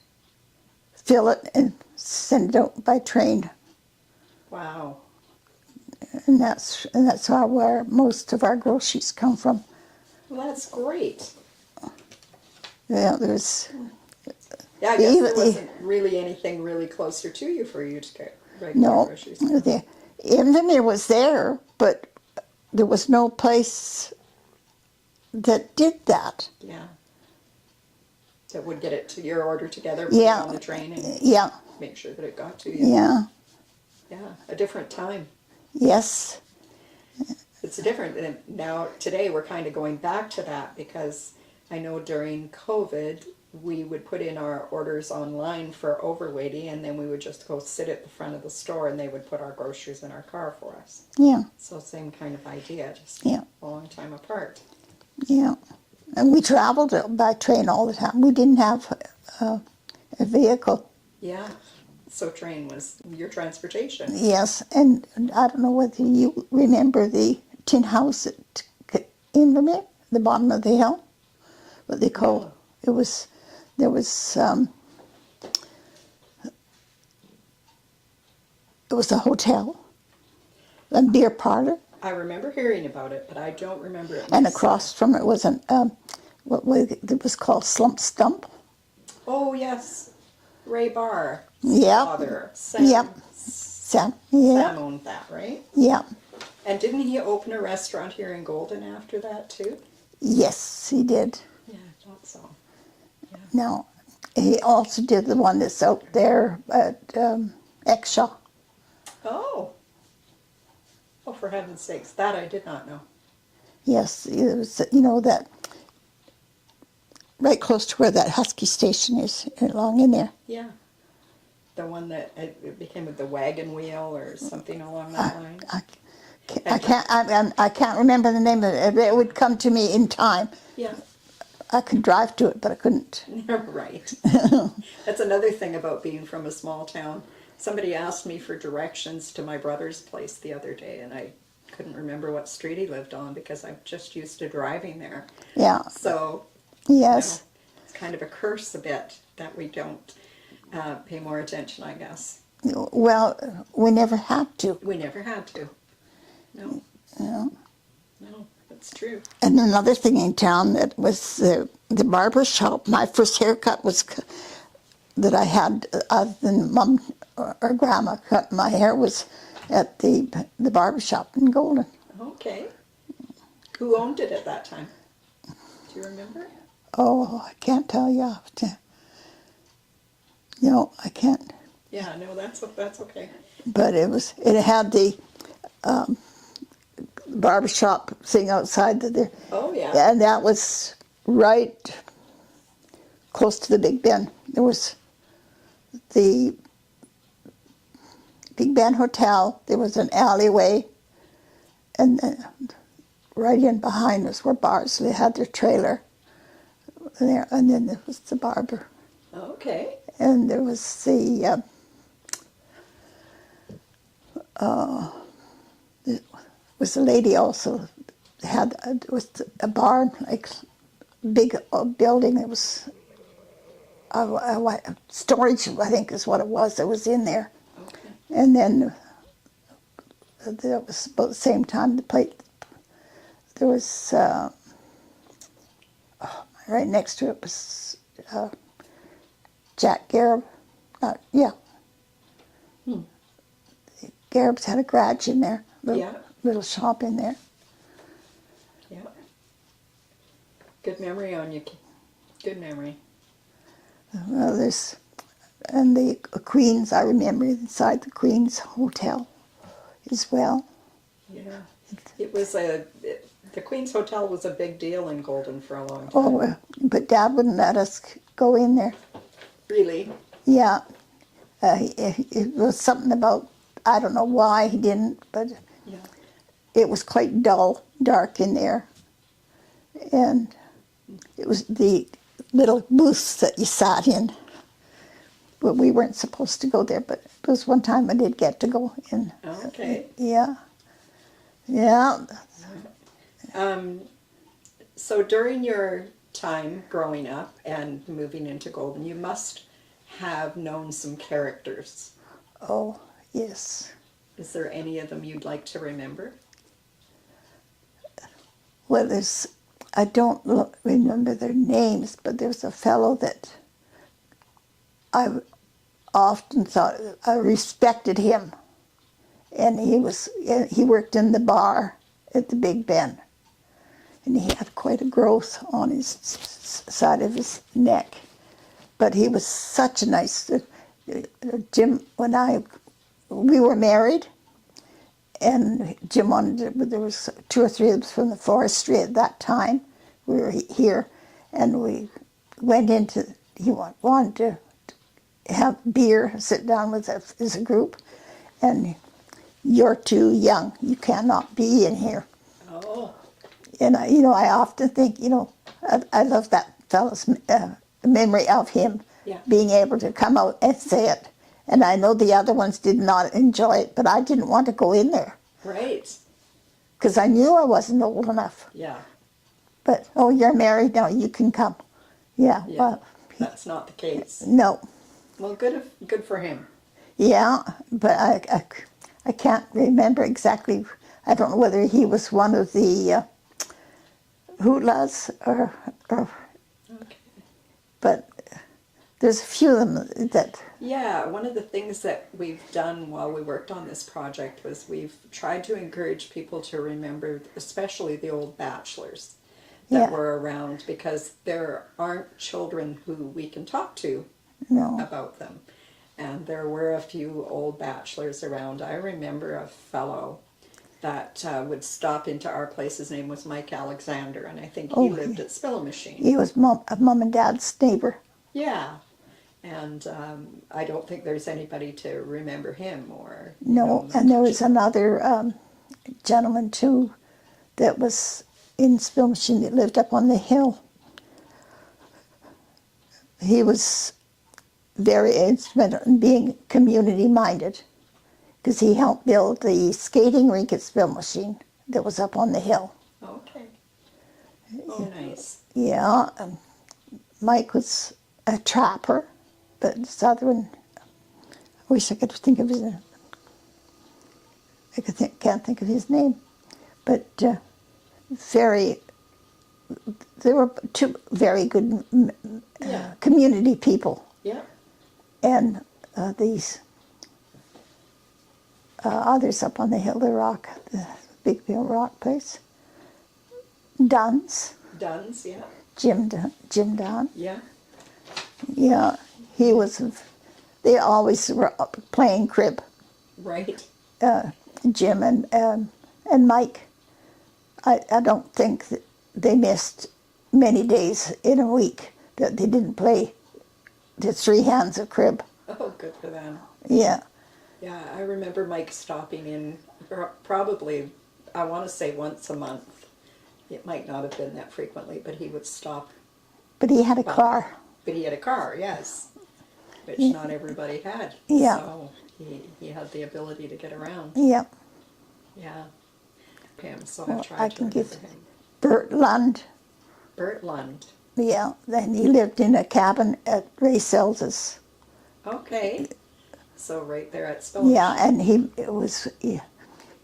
fill it and send it out by train. Wow. And that's how where most of our groceries come from. Well, that's great. Yeah, there's Yeah, I guess even there wasn't really anything really closer to you for you to get regular no. groceries. The Invermere was there, but there was no place that did that. Yeah. That would get it to your order together, put Yeah. it on the train, and Yeah, make sure that it got to you. yeah, Yeah, a different time. yes, It's different. And now, today, we're kind of going back to that because I know during COVID, we would put in our orders online for overweighty, and then we would just go sit at the front of the store and they would put our groceries in our car for us. yeah, So, same kind of idea, just Yeah. a long time apart. yeah. And we traveled by train all the time. We didn't have a vehicle. Yeah. So, train was your transportation. Yes, and I don't know whether you remember the tin house at Invermere, the bottom of the hill. What they call No. it was. There was it was a hotel, a beer parlor, I remember hearing about it, but I don't remember it. and myself. across from it was what was called Slump Stump. Oh, yes. Ray Barr. Yep. Father. Sam. Yep. Sam. Yeah. Sam owned that, right? Yeah. And didn't he open a restaurant here in Golden after that, too? Yes, he did. Yeah, I thought so. No, he also did the one that's out there at Exshaw. Oh. Oh, for heaven's sakes. That I did not know. Yes, it was, that right close to where that Husky station is, along in there. Yeah. The one that it became with the wagon wheel or something along that line. I can't remember the name of it. It would come to me in time. Yeah. I could drive to it, but I couldn't. Right. That's another thing about being from a small town. Somebody asked me for directions to my brother's place the other day, and I couldn't remember what street he lived on because I'm just used to driving there. Yeah. So, Yes. it's kind of a curse a bit that we don't pay more attention, I guess. Well, we never had to. We never had to. No. Yeah. No, that's true. And another thing in town that was the barber shop. My first haircut was that I had, other than Mom or Grandma cut my hair, was at the barber shop in Golden. Okay. Who owned it at that time? Do you remember? Oh, I can't tell you. No, I can't. Yeah, no, that's okay. But it had the barber shop thing outside there. Oh, yeah. And that was right close to the Big Ben. There was the Big Ben Hotel. There was an alleyway, and then right in behind us were bars. They had their trailer there, and then there was the barber, Okay. and there was there was a lady also had it was a barn, like big building. It was storage, I think, is what it was. That was in there. Okay. And then that was about the same time there was right next to it was Jack Garib. Yeah. Garib's had a garage in there. Yeah. Little shop in there. Yeah. Good memory on you. Good memory. Well, and the Queen's, I remember inside the Queen's Hotel as well. Yeah. It was the Queen's Hotel was a big deal in Golden for a long time. Oh, but Dad wouldn't let us go in there. Really? Yeah. It was something about, I don't know why he didn't, but Yeah. it was quite dull, dark in there. And it was the little booths that you sat in. But we weren't supposed to go there, but it was one time I did get to go in. Okay. Yeah. Yeah. So during your time growing up and moving into Golden, you must have known some characters. Oh, yes. Is there any of them you'd like to remember? Well, I don't remember their names, but there's a fellow that I often thought, I respected him. And he worked in the bar at the Big Ben. And he had quite a growth on his side of his neck. But he was such a nice, Jim, we were married, and Jim there was 2 or 3 of us from the forestry at that time. We were here, and we went he wanted to have beer, sit down with us as a group, and you're too young, you cannot be in here. Oh. And I often think, I love that fellow's memory of him being able to come out and say it. And I know the other ones did not enjoy it, but I didn't want to go in there. Right. Because I knew I wasn't old enough. Yeah. But, oh, you're married now, you can come. Yeah, Yeah. well. That's not the case. No. Well, good for him. Yeah, but I can't remember exactly. I don't know whether he was one of the hootlas or Okay. but there's a few of them that. Yeah, one of the things that we've done while we worked on this project was we've tried to encourage people to remember, especially the old bachelors that were around, because there aren't children who we can talk to about them. And there were a few old bachelors around. I remember a fellow that would stop into our place. His name was Mike Alexander, and I think he lived at Spillimacheen. He was mom and dad's neighbor. Yeah. And I don't think there's anybody to remember him or... No, and there was another gentleman too that was in Spillimacheen that lived up on the hill. He was very instrumental in being community-minded because he helped build the skating rink at Spillimacheen that was up on the hill. Okay. Oh, nice. Yeah, Mike was a trapper, but this other one, I wish I could think of his name. Can't think of his name, but they were 2 very good community people. Yeah. And these others up on the hill, the Big Hill Rock place, Dunn's. Dunn's, yeah. Jim Dunn. Yeah. Yeah, he was. They always were playing crib. Right. Jim and Mike. I don't think that they missed many days in a week that they didn't play the 3 hands of crib. Oh, good for them. Yeah. Yeah, I remember Mike stopping in probably, I want to say once a month. It might not have been that frequently, but he would stop. But he had a car. But he had a car, yes, which not everybody had. Yeah. So he had the ability to get around. Yeah. Yeah. Him, so Well, I tried I to can remember give him. Bert Lund. Bert Lund. Yeah, then he lived in a cabin at Ray Selz's. Okay. So right there at Spillimacheen. Yeah, and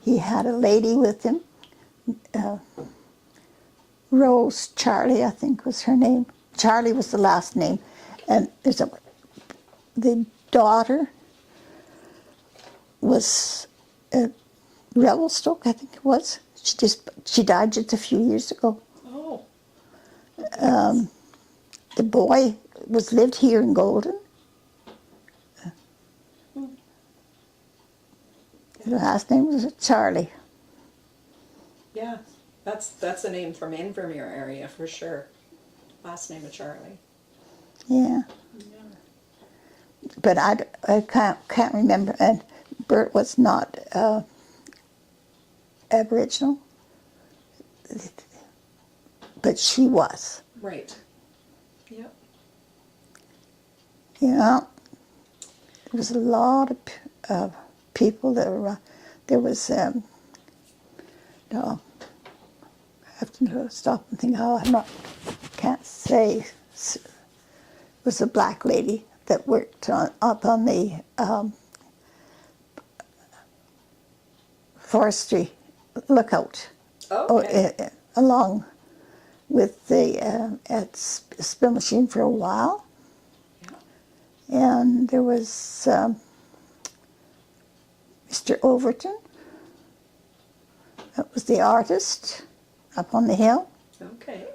he had a lady with him, Rose Charlie, I think was her name. Charlie was the last name, and the daughter was Revelstoke, I think it was. She died just a few years ago. Oh. The boy lived here in Golden. The last name was Charlie. Yeah, that's a name from Invermere area for sure. Last name of Charlie. Yeah. But I can't remember. And Bert was not Aboriginal, but she was. Right. Yep. Yeah. There was a lot of people that were. There was. No. I have to stop and think. Oh, can't can't say. It was a black lady that worked up on the forestry lookout. Okay. Along with the at Spillimacheen for a while. Yeah. And there was Mr. Overton. That was the artist up on the hill. Okay.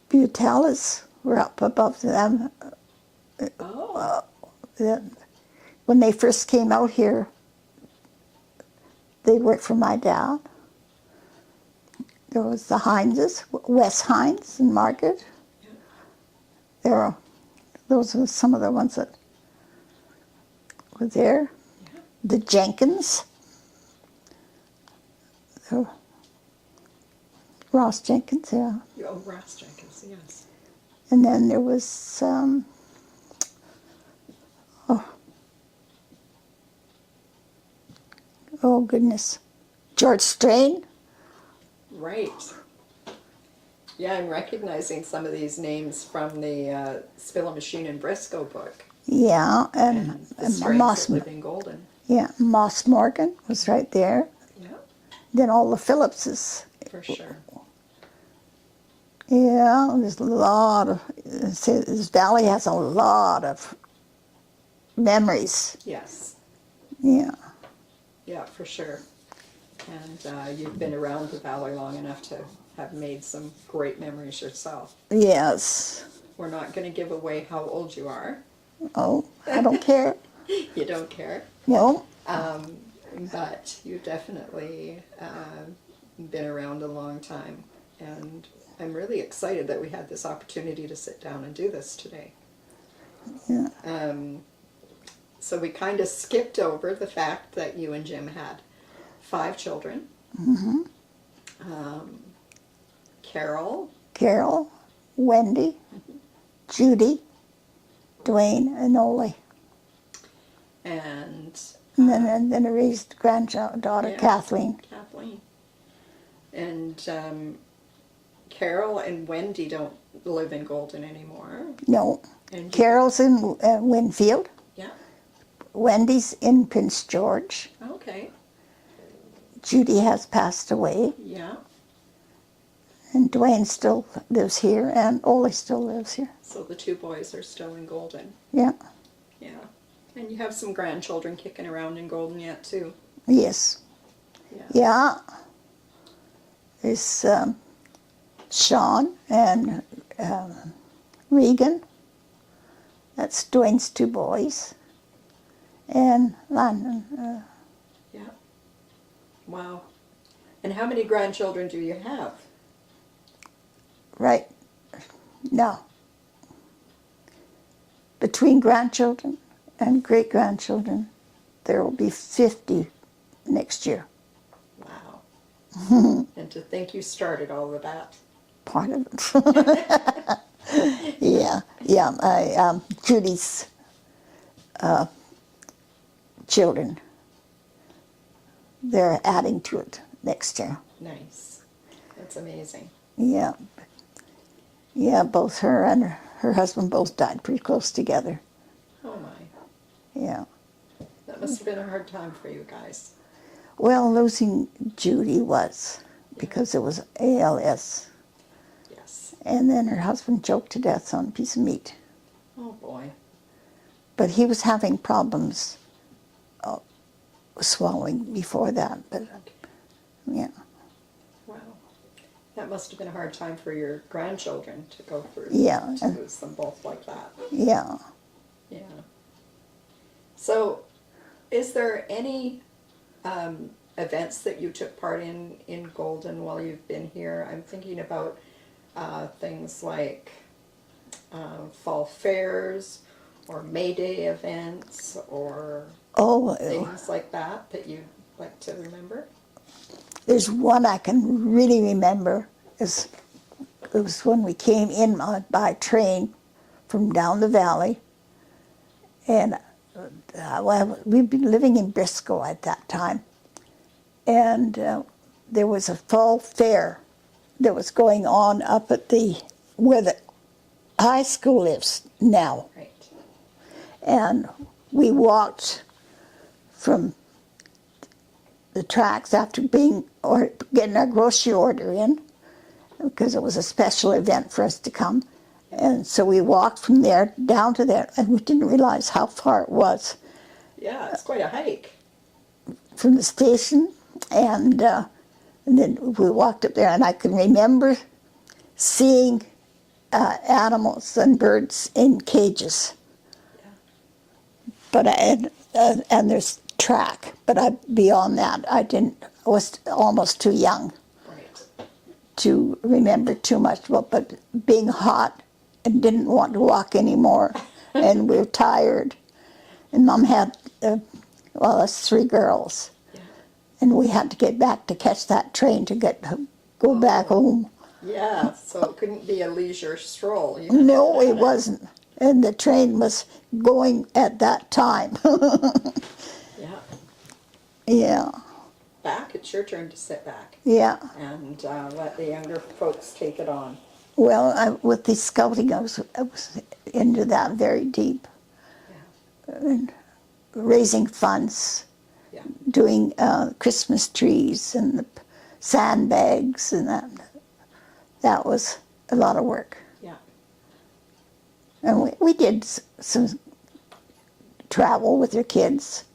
Butellas were up above them. Oh. When they first came out here, they worked for my dad. There was the Hineses, Wes Hines and Margaret. Yeah. Those are some of the ones that were there. Yeah. The Jenkins. Ross Jenkins, yeah. Oh, Ross Jenkins, yes. And then there was, oh goodness, George Strain. Right. Yeah, I'm recognizing some of these names from the Spillimacheen and Briscoe book. Yeah, And the Strains Moss. that live in Golden. Yeah, Moss Morgan was right there. Yeah, Then all the Phillipses. for sure. Yeah, there's a lot of. This valley has a lot of memories. Yes. Yeah. Yeah, for sure. And you've been around the valley long enough to have made some great memories yourself. Yes. We're not going to give away how old you are. Oh, I don't care. You don't care. No. But you've definitely been around a long time. And I'm really excited that we had this opportunity to sit down and do this today. Yeah. So we kind of skipped over the fact that you and Jim had 5 children. Mm-hmm. Carol, Wendy, Judy, Dwayne, and Ole. and And then a raised granddaughter, yeah. Kathleen. Kathleen. And Carol and Wendy don't live in Golden anymore. No. And Carol's in Winfield. Yeah. Wendy's in Prince George. Okay. Judy has passed away. Yeah. And Dwayne still lives here, and Ole still lives here. So the 2 boys are still in Golden. Yeah. Yeah. And you have some grandchildren kicking around in Golden yet, too. Yes. Yeah. Yeah. There's Sean and Regan. That's Dwayne's 2 boys. And Landon. Yeah. Wow. And how many grandchildren do you have? Right. No. Between grandchildren and great-grandchildren, there will be 50 next year. Wow. And to think you started all of that. Part of it. Yeah. Judy's children, they're adding to it next year. Nice. That's amazing. Yeah. Yeah, both her and her husband both died pretty close together. Oh my. Yeah. That must have been a hard time for you guys. Well, losing Judy was, because it was ALS. Yes. And then her husband choked to death on a piece of meat. Oh boy. But he was having problems swallowing before that. But yeah. Wow. That must have been a hard time for your grandchildren to go through. Yeah. To lose them both like that. Yeah. Yeah. So, is there any events that you took part in Golden while you've been here? I'm thinking about things like fall fairs or May Day events or things like that you'd like to remember? There's one I can really remember. It was when we came in by train from down the valley. And we'd been living in Briscoe at that time. And there was a fall fair that was going on up at where the high school is now. Right. And we walked from the tracks after getting our grocery order in, because it was a special event for us to come. And so we walked from there down to there, and we didn't realize how far it was Yeah, it's quite a hike. from the station. And then we walked up there, and I can remember seeing animals and birds in cages. But and there's track, but beyond that, I was almost too young Right. to remember too much. But being hot and didn't want to walk anymore, and we were tired. And Mom had, us 3 girls, Yeah. and we had to get back to catch that train to go back home. Yeah, so it couldn't be a leisure stroll. No, it wasn't. And the train was going at that time. Yeah. Yeah, Back, it's your turn to sit back yeah. and let the younger folks take it on. Well, with the scouting, I was into that very deep. Yeah. And raising funds, Yeah. doing Christmas trees and the sandbags, and that was a lot of work. Yeah. And we did some travel with your kids.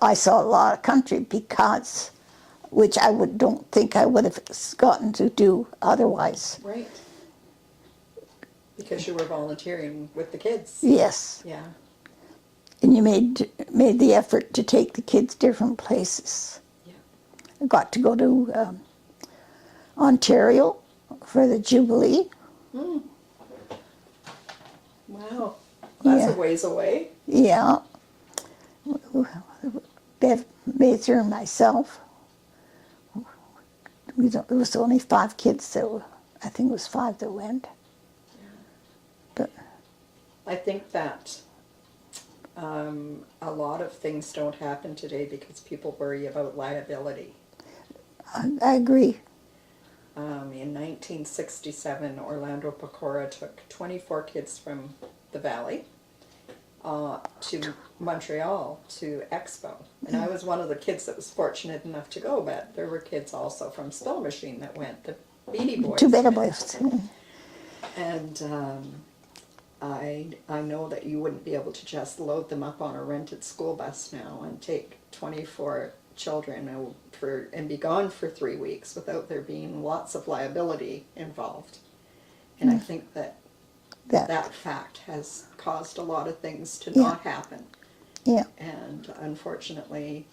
I saw a lot of country which don't think I would have gotten to do otherwise. Right. Because you were volunteering with the kids. Yes, Yeah. and you made the effort to take the kids different places. Yeah. I got to go to Ontario for the Jubilee. Wow. That's Yeah. a ways away. Yeah. Bev Mather and myself. There was only 5 kids I think it was 5 that went. But I think that a lot of things don't happen today because people worry about liability. I agree. In 1967, Orlando Pecora took 24 kids from the valley to Montreal to Expo. And I was one of the kids that was fortunate enough to go, but there were kids also from Spillimacheen that went, the Beatty Boys. 2 better went. boys. And I know that you wouldn't be able to just load them up on a rented school bus now and take 24 children and be gone for 3 weeks without there being lots of liability involved. And I think that fact has caused a lot of things to not happen. Yeah. And unfortunately,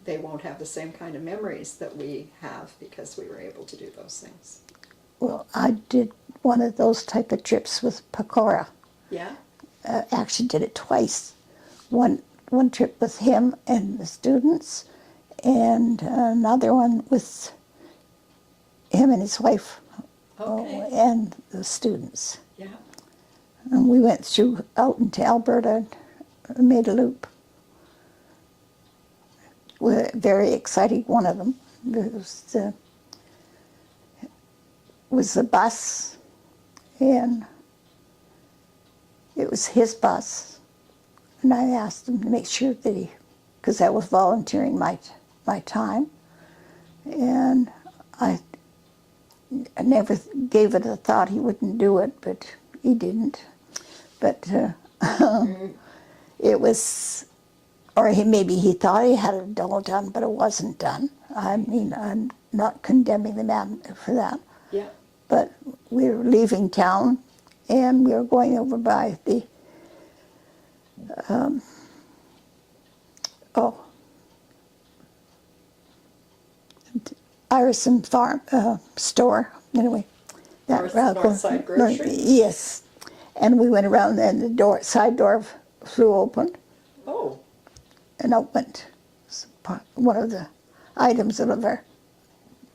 they won't have the same kind of memories that we have because we were able to do those things. Well, I did one of those type of trips with Pecora. Yeah? Actually did it twice. One trip with him and the students, and another one with him and his wife. Okay. And the students. Yeah. And we went out into Alberta and made a loop. Very exciting, one of them. It was the bus, and it was his bus. And I asked him to make sure that because I was volunteering my time, and I never gave it a thought he wouldn't do it, but he didn't. But it was, or maybe he thought he had it all done, but it wasn't done. I mean, I'm not condemning the man for that. Yeah. But we were leaving town, and we were going over by the Irison Farm store. Anyway, Northside Grocery? Yes, and we went around, and the side door flew open, Oh. and out went one of the items out of our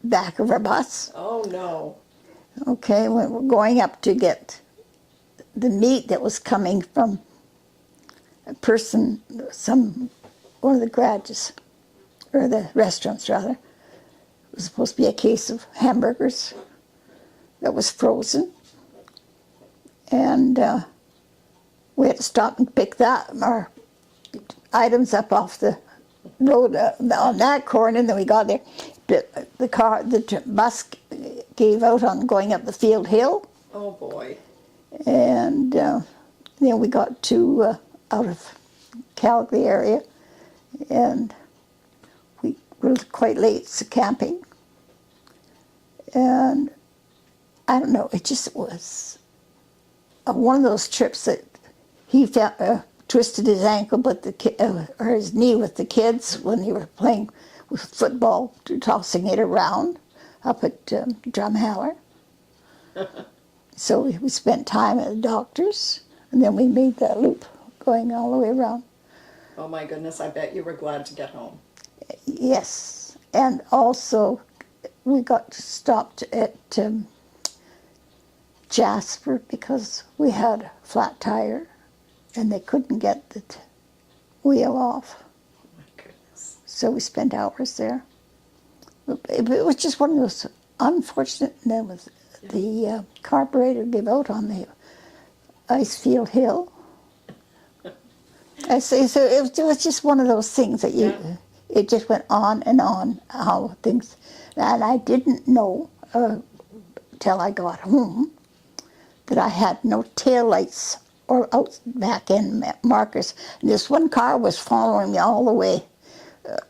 back of our bus. Oh no. Okay, we were going up to get the meat that was coming from a person, one of the garages, or the restaurants rather. It was supposed to be a case of hamburgers, that was frozen. And we had to stop and pick our items up off the road on that corner, and then we got there. The bus gave out on going up the field hill. Oh boy. And then we got to out of Calgary area, and we were quite late camping. And I don't know, it just was one of those trips that he twisted his ankle, but or his knee with the kids when they were playing with football, tossing it around up at Drumheller. So we spent time at the doctor's, and then we made that loop going all the way around. Oh my goodness, I bet you were glad to get home. Yes, and also we got stopped at Jasper because we had a flat tire and they couldn't get the wheel off. Oh my goodness. So we spent hours there. It was just one of those unfortunate, and then was the carburetor gave out on the Icefield Hill. I say, so it was just one of those things that it just went on and on, how things, and I didn't know till I got home that I had no taillights or out back end markers. And this one car was following me all the way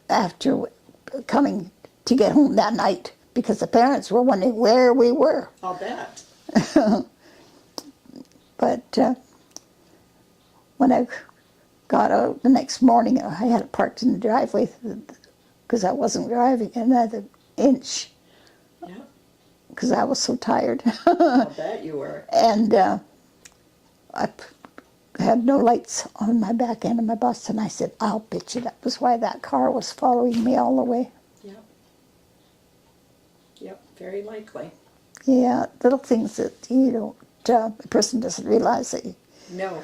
after coming to get home that night, because the parents were wondering where we were. I'll bet. But when I got out the next morning, I had it parked in the driveway because I wasn't driving another inch Yeah, because I was so tired. I'll bet you were. And I had no lights on my back end of my bus, and I said, I'll bet you that was why that car was following me all the way. Yep. Yep, very likely. Yeah, little things that you don't, a person doesn't realize that. No.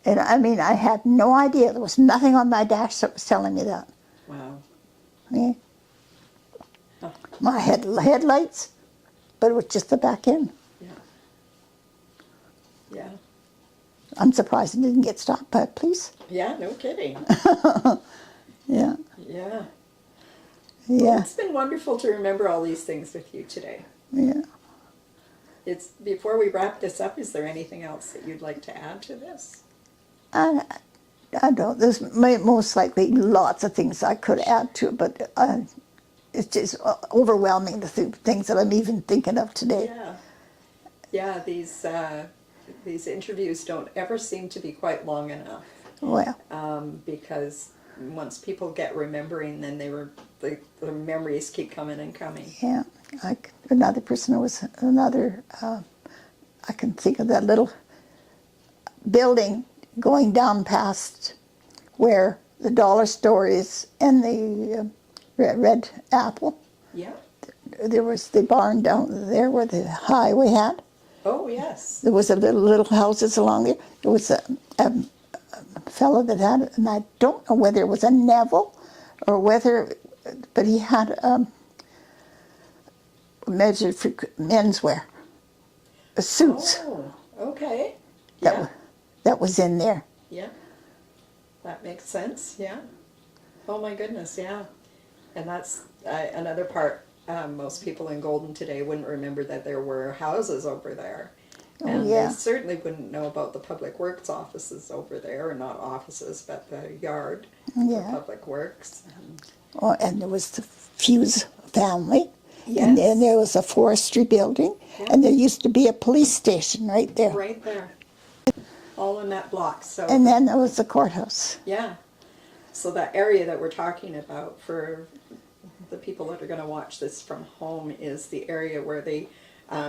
And I mean, I had no idea. There was nothing on my dash that was telling me that. Wow. Yeah. Huh. My headlights, but it was just the back end. Yeah. Yeah. I'm surprised it didn't get stopped by police. Yeah, no kidding. Yeah. Yeah. Yeah. Well, it's been wonderful to remember all these things with you today. Yeah. Before we wrap this up, is there anything else that you'd like to add to this? I don't. There's most likely lots of things I could add to it, but it's just overwhelming, the things that I'm even thinking of today. Yeah. Yeah, these interviews don't ever seem to be quite long enough. Well, Because once people get remembering, then the memories keep coming and coming. yeah. Another person was another. I can think of that little building going down past where the dollar store is and the Red Apple. Yeah. There was the barn down there where the highway had. Oh, yes. There was a little houses along there. There was a fellow that had it, and I don't know whether it was a Neville or whether, but he had measured for menswear, suits. Oh, okay. that, Yeah. that was in there. Yeah. That makes sense, yeah. Oh my goodness, yeah. And that's another part. Most people in Golden today wouldn't remember that there were houses over there. And yeah. they certainly wouldn't know about the Public Works offices over there, or not offices, but the yard Yeah. for Public Works. Oh, and there was the Fuse family. Yes. And then there was a forestry building. Yeah. And there used to be a police station right there. Right there. All in that block. So And then there was the courthouse. yeah. So that area that we're talking about for the people that are going to watch this from home is the area where they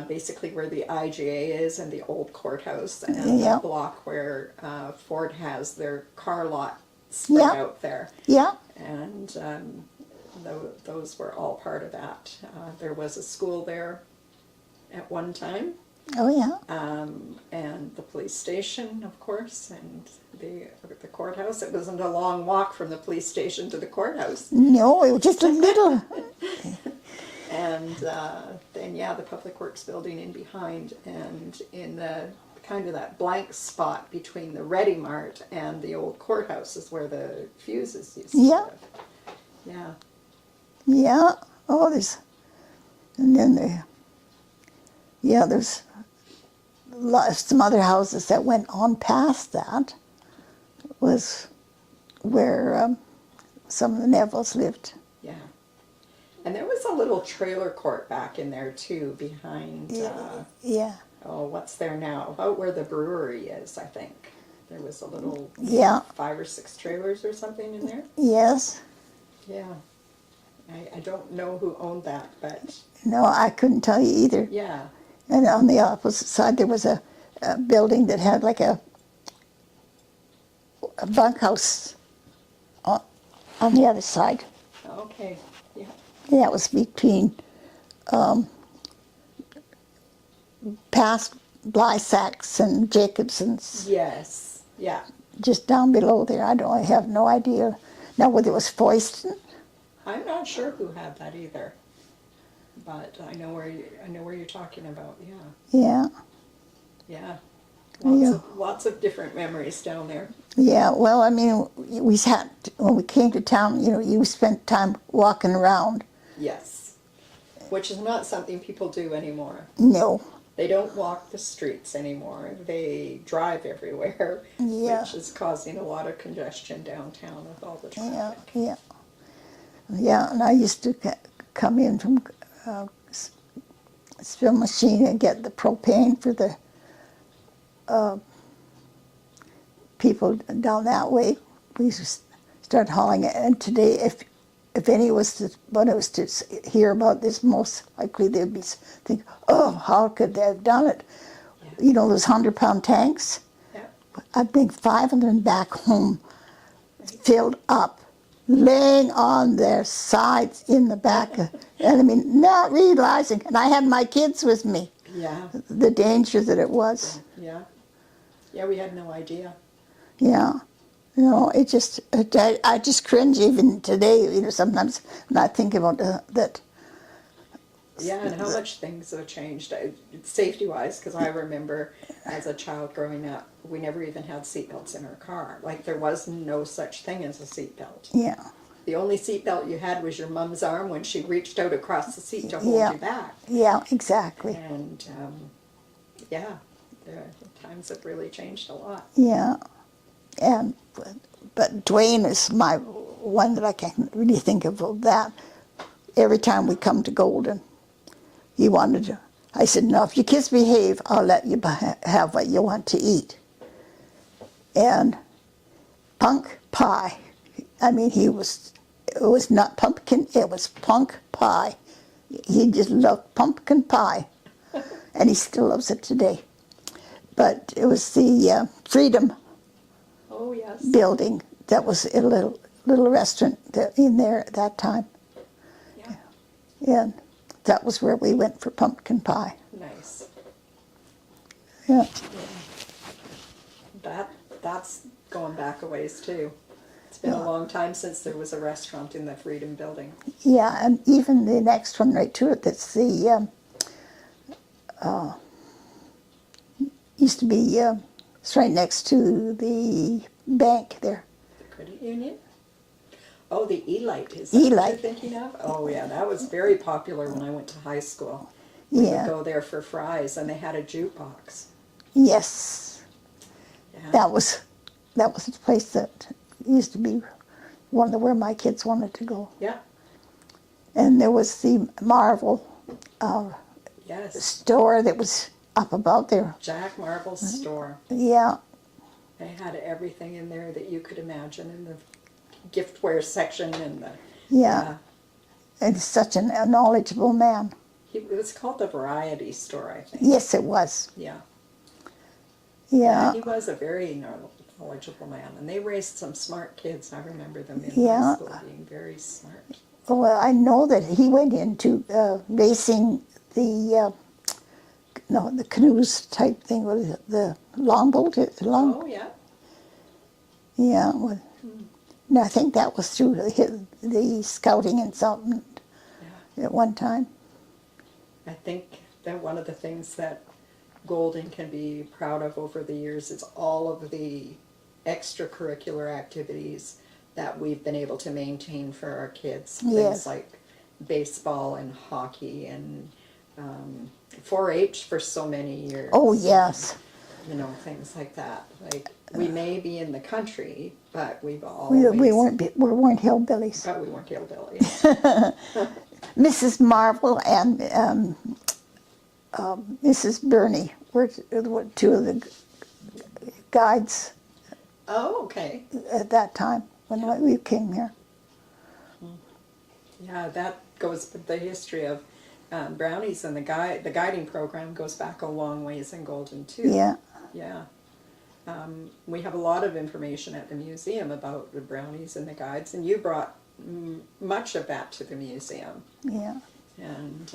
basically where the IGA is and the old courthouse, and Yeah. the block where Ford has their car lot spread Yeah. out there. Yeah. And those were all part of that. There was a school there at one time. Oh, yeah. And the police station, of course, and the courthouse. It wasn't a long walk from the police station to the courthouse. No, it was just a little. And then, yeah, the Public Works building in behind, and in the kind of that blank spot between the Ready Mart and the old courthouse is where the fuses used to Yeah. live. Yeah. Yeah. Oh, and then there's some other houses that went on past that was where some of the Nevilles lived. Yeah. And there was a little trailer court back in there too, behind, Yeah. oh, what's there now? About where the brewery is, I think. There was a little, Yeah. 5 or 6 trailers or something in there. Yes. Yeah. I don't know who owned that, but No, I couldn't tell you either. yeah. And on the opposite side, there was a building that had like a bunkhouse on the other side. Okay. Yeah. And that was between past Blysacks and Jacobson's, Yes. Yeah. just down below there. I have no idea now whether it was Foyston. I'm not sure who had that either, but I know where you're talking about. Yeah. Yeah. Yeah. Yeah. Lots of different memories down there. Yeah, well, I mean, when we came to town, you spent time walking around. Yes. Which is not something people do anymore. No. They don't walk the streets anymore. They drive everywhere, Yeah. which is causing a lot of congestion downtown with all the Yeah, traffic. yeah. Yeah, and I used to come in from Spillimacheen and get the propane for the people down that way. We used to start hauling it. And today, if anyone was to hear about this, most likely they'd be think, oh, how could they have done it? Yeah. You know those 100-pound tanks? Yeah. I think 5 of them back home filled up, laying on their sides in the back. And I mean, not realizing, and I had my kids with me, Yeah. the danger that it was. Yeah. Yeah, we had no idea. Yeah. I just cringe even today, sometimes when I think about that. Yeah, and how much things have changed safety-wise, because I remember as a child growing up, we never even had seatbelts in our car. Like, there was no such thing as a seatbelt. Yeah. The only seatbelt you had was your mom's arm when she reached out across the seat to hold you back. Yeah, exactly. And, yeah, the times have really changed a lot. Yeah. But Dwayne is my one that I can't really think of that. Every time we come to Golden, he wanted to. I said, no, if you kids behave, I'll let you have what you want to eat. And punk pie. I mean, it was not pumpkin, it was punk pie. He just loved pumpkin pie. And he still loves it today. But it was the Freedom Oh, yes. building that was a little restaurant in there at that time. Yeah. And that was where we went for pumpkin pie. Nice. Yeah. That's going back a ways, too. It's been a long time since there was a restaurant in the Freedom Building. Yeah, and even the next one right to it, that's the, used to be, it's right next to the bank there. The Credit Union? Oh, the E-Light, is that what E-Light. you're thinking of? Oh, yeah, that was very popular when I went to high school. We Yeah. would go there for fries, and they had a jukebox. Yes, Yeah. that was the place that used to be one of where my kids wanted to go. Yeah. And there was the Marvel Yes. store that was up above there. Jack Marvel's store. Yeah, They had everything in there that you could imagine in the giftware section and the yeah. And such a knowledgeable man. it was called the Variety Store, I think. Yes, it was. Yeah. Yeah, He was a very knowledgeable man, and they raised some smart kids. I remember them in Yeah. high school being very smart. well, I know that he went into racing the canoes type thing, what is it, the longboat? Oh, yeah. Yeah, well, no, I think that was through the scouting and something Yeah. at one time. I think that one of the things that Golden can be proud of over the years is all of the extracurricular activities that we've been able to maintain for our kids. Yes. Things like baseball and hockey and 4-H for so many years. Oh, yes. You know, things like that. Like, we may be in the country, but we've We always... we weren't hillbillies. But we weren't hillbillies. Mrs. Marvel and Mrs. Burney were two of the guides Oh, okay. at that time when we came here. Yeah, that goes with the history of brownies, and the guiding program goes back a long ways in Golden too. Yeah. Yeah. We have a lot of information at the museum about the brownies and the guides, and you brought much of that to the museum. Yeah. And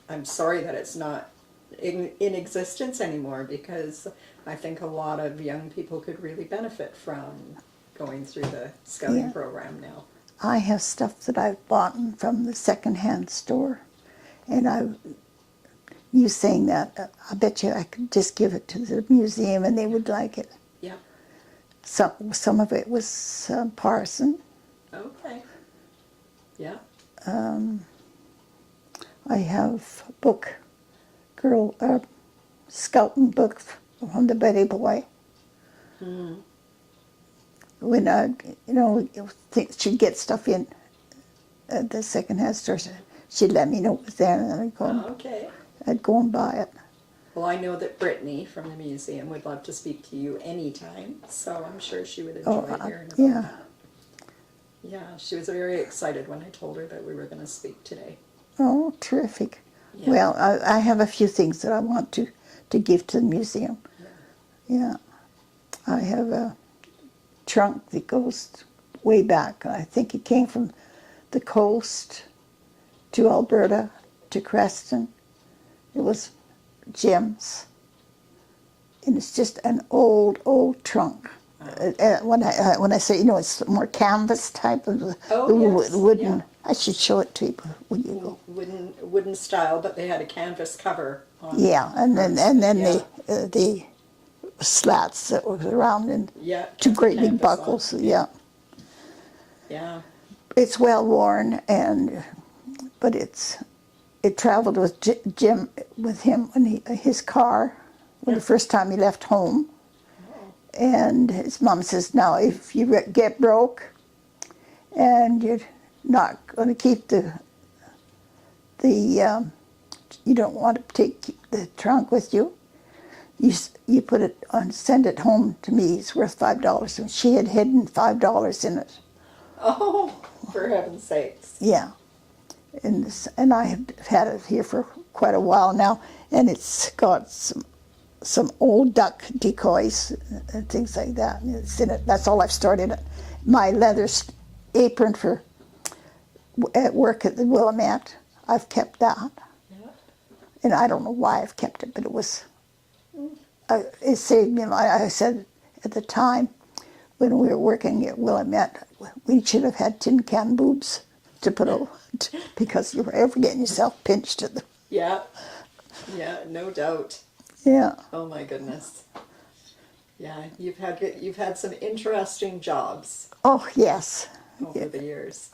I'm sorry that it's not in existence anymore, because I think a lot of young people could really benefit from going through the scouting Yeah. program now. I have stuff that I've bought from the secondhand store, and you saying that, I bet you I could just give it to the museum and they would like it. Yeah. Some of it was Parson. Okay. Yeah. I have a book, scouting book from the Betty Boy. When she'd get stuff in at the secondhand store, she'd let me know it was there, and then Okay. I'd go and buy it. Well, I know that Brittany from the museum would love to speak to you anytime, so I'm sure she would enjoy hearing about yeah. that. Yeah, she was very excited when I told her that we were going to speak today. Oh, terrific. Yeah. Well, I have a few things that I want to give to the museum. Yeah. I have a trunk that goes way back. I think it came from the coast to Alberta to Creston. It was gems. And it's just an old trunk. When I say, it's more canvas type of yes, wooden. yeah. I should show it to you when you go. Wooden style, but they had a canvas cover on. Yeah, and then Yeah. the slats that were around and Yeah, two great big canvas on. buckles. Yeah, Yeah. it's well worn, but it traveled with Jim with him when his car when the first time he left home. And his mom says, now if you get broke and you're not going to keep you don't want to take the trunk with you, you put it on, send it home to me. It's worth $5. And she had hidden $5 in it. Oh, for heaven's sakes. Yeah. And I have had it here for quite a while now, and it's got some old duck decoys and things like that. And it's in it. That's all I've stored in it. My leather apron at work at the Willamette, I've kept that. Yeah. And I don't know why I've kept it, but it saved me. I said at the time when we were working at Willamette, we should have had tin can boobs to put over, because you were ever getting yourself pinched at the... Yeah. Yeah, no doubt. Yeah. Oh my goodness. Yeah, you've had some interesting jobs Oh, yes. over the years.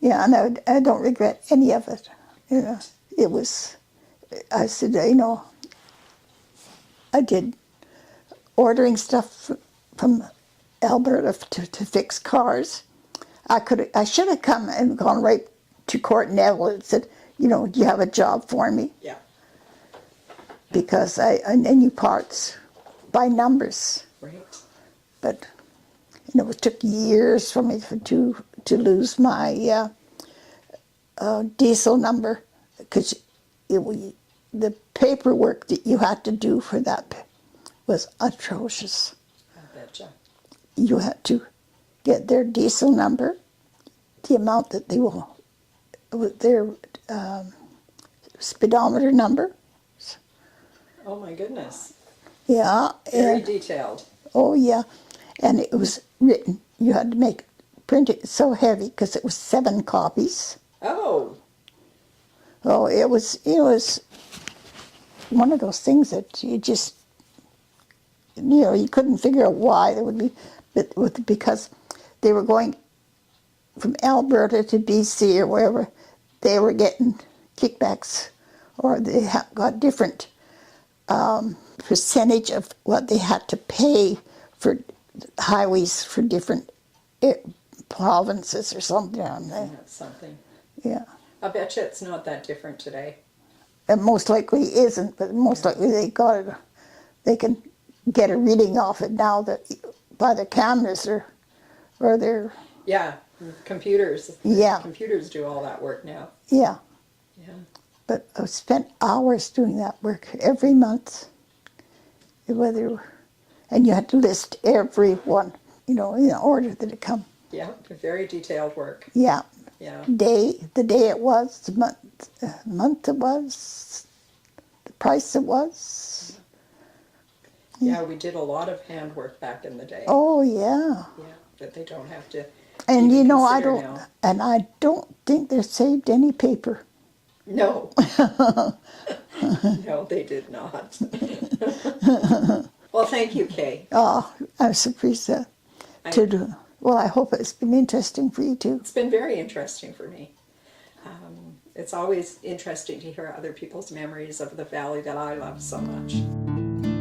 Yeah, and I don't regret any of it. It was, I said, I did ordering stuff from Alberta to fix cars. I should have come and gone right to Court Neville and said, do you have a job for me? Yeah. Because I knew parts by numbers. Right. But it took years for me to lose my diesel number, because the paperwork that you had to do for that was atrocious. I betcha. You had to get their diesel number, the amount that their speedometer number. Oh my goodness. Yeah. Very detailed. Oh, yeah. And it was written. You had to print it so heavy because it was 7 copies. Oh. Oh, it was one of those things that you just, you couldn't figure out why there would be, because they were going from Alberta to BC or wherever, they were getting kickbacks, or they got different percentage of what they had to pay for highways for different provinces or something down there. That's something. Yeah. I bet you it's not that different today. It most likely isn't, but most likely they can get a reading off it now that by the cameras or their Yeah, computers. Yeah. Computers do all that work now. yeah. Yeah. But I've spent hours doing that work every month. And you had to list every one, in the order that it come. Yeah, very detailed work. Yeah. Yeah. The day it was, the month it was, the price it was. Yeah, we did a lot of handwork back in the day. Oh yeah. Yeah, that they don't have to And even I consider don't, now. and I don't think they saved any paper. No. No, they did not. Well, thank you, Kay. Oh, I was surprised to do. Well, I hope it's been interesting for you too. It's been very interesting for me. It's always interesting to hear other people's memories of the valley that I love so much.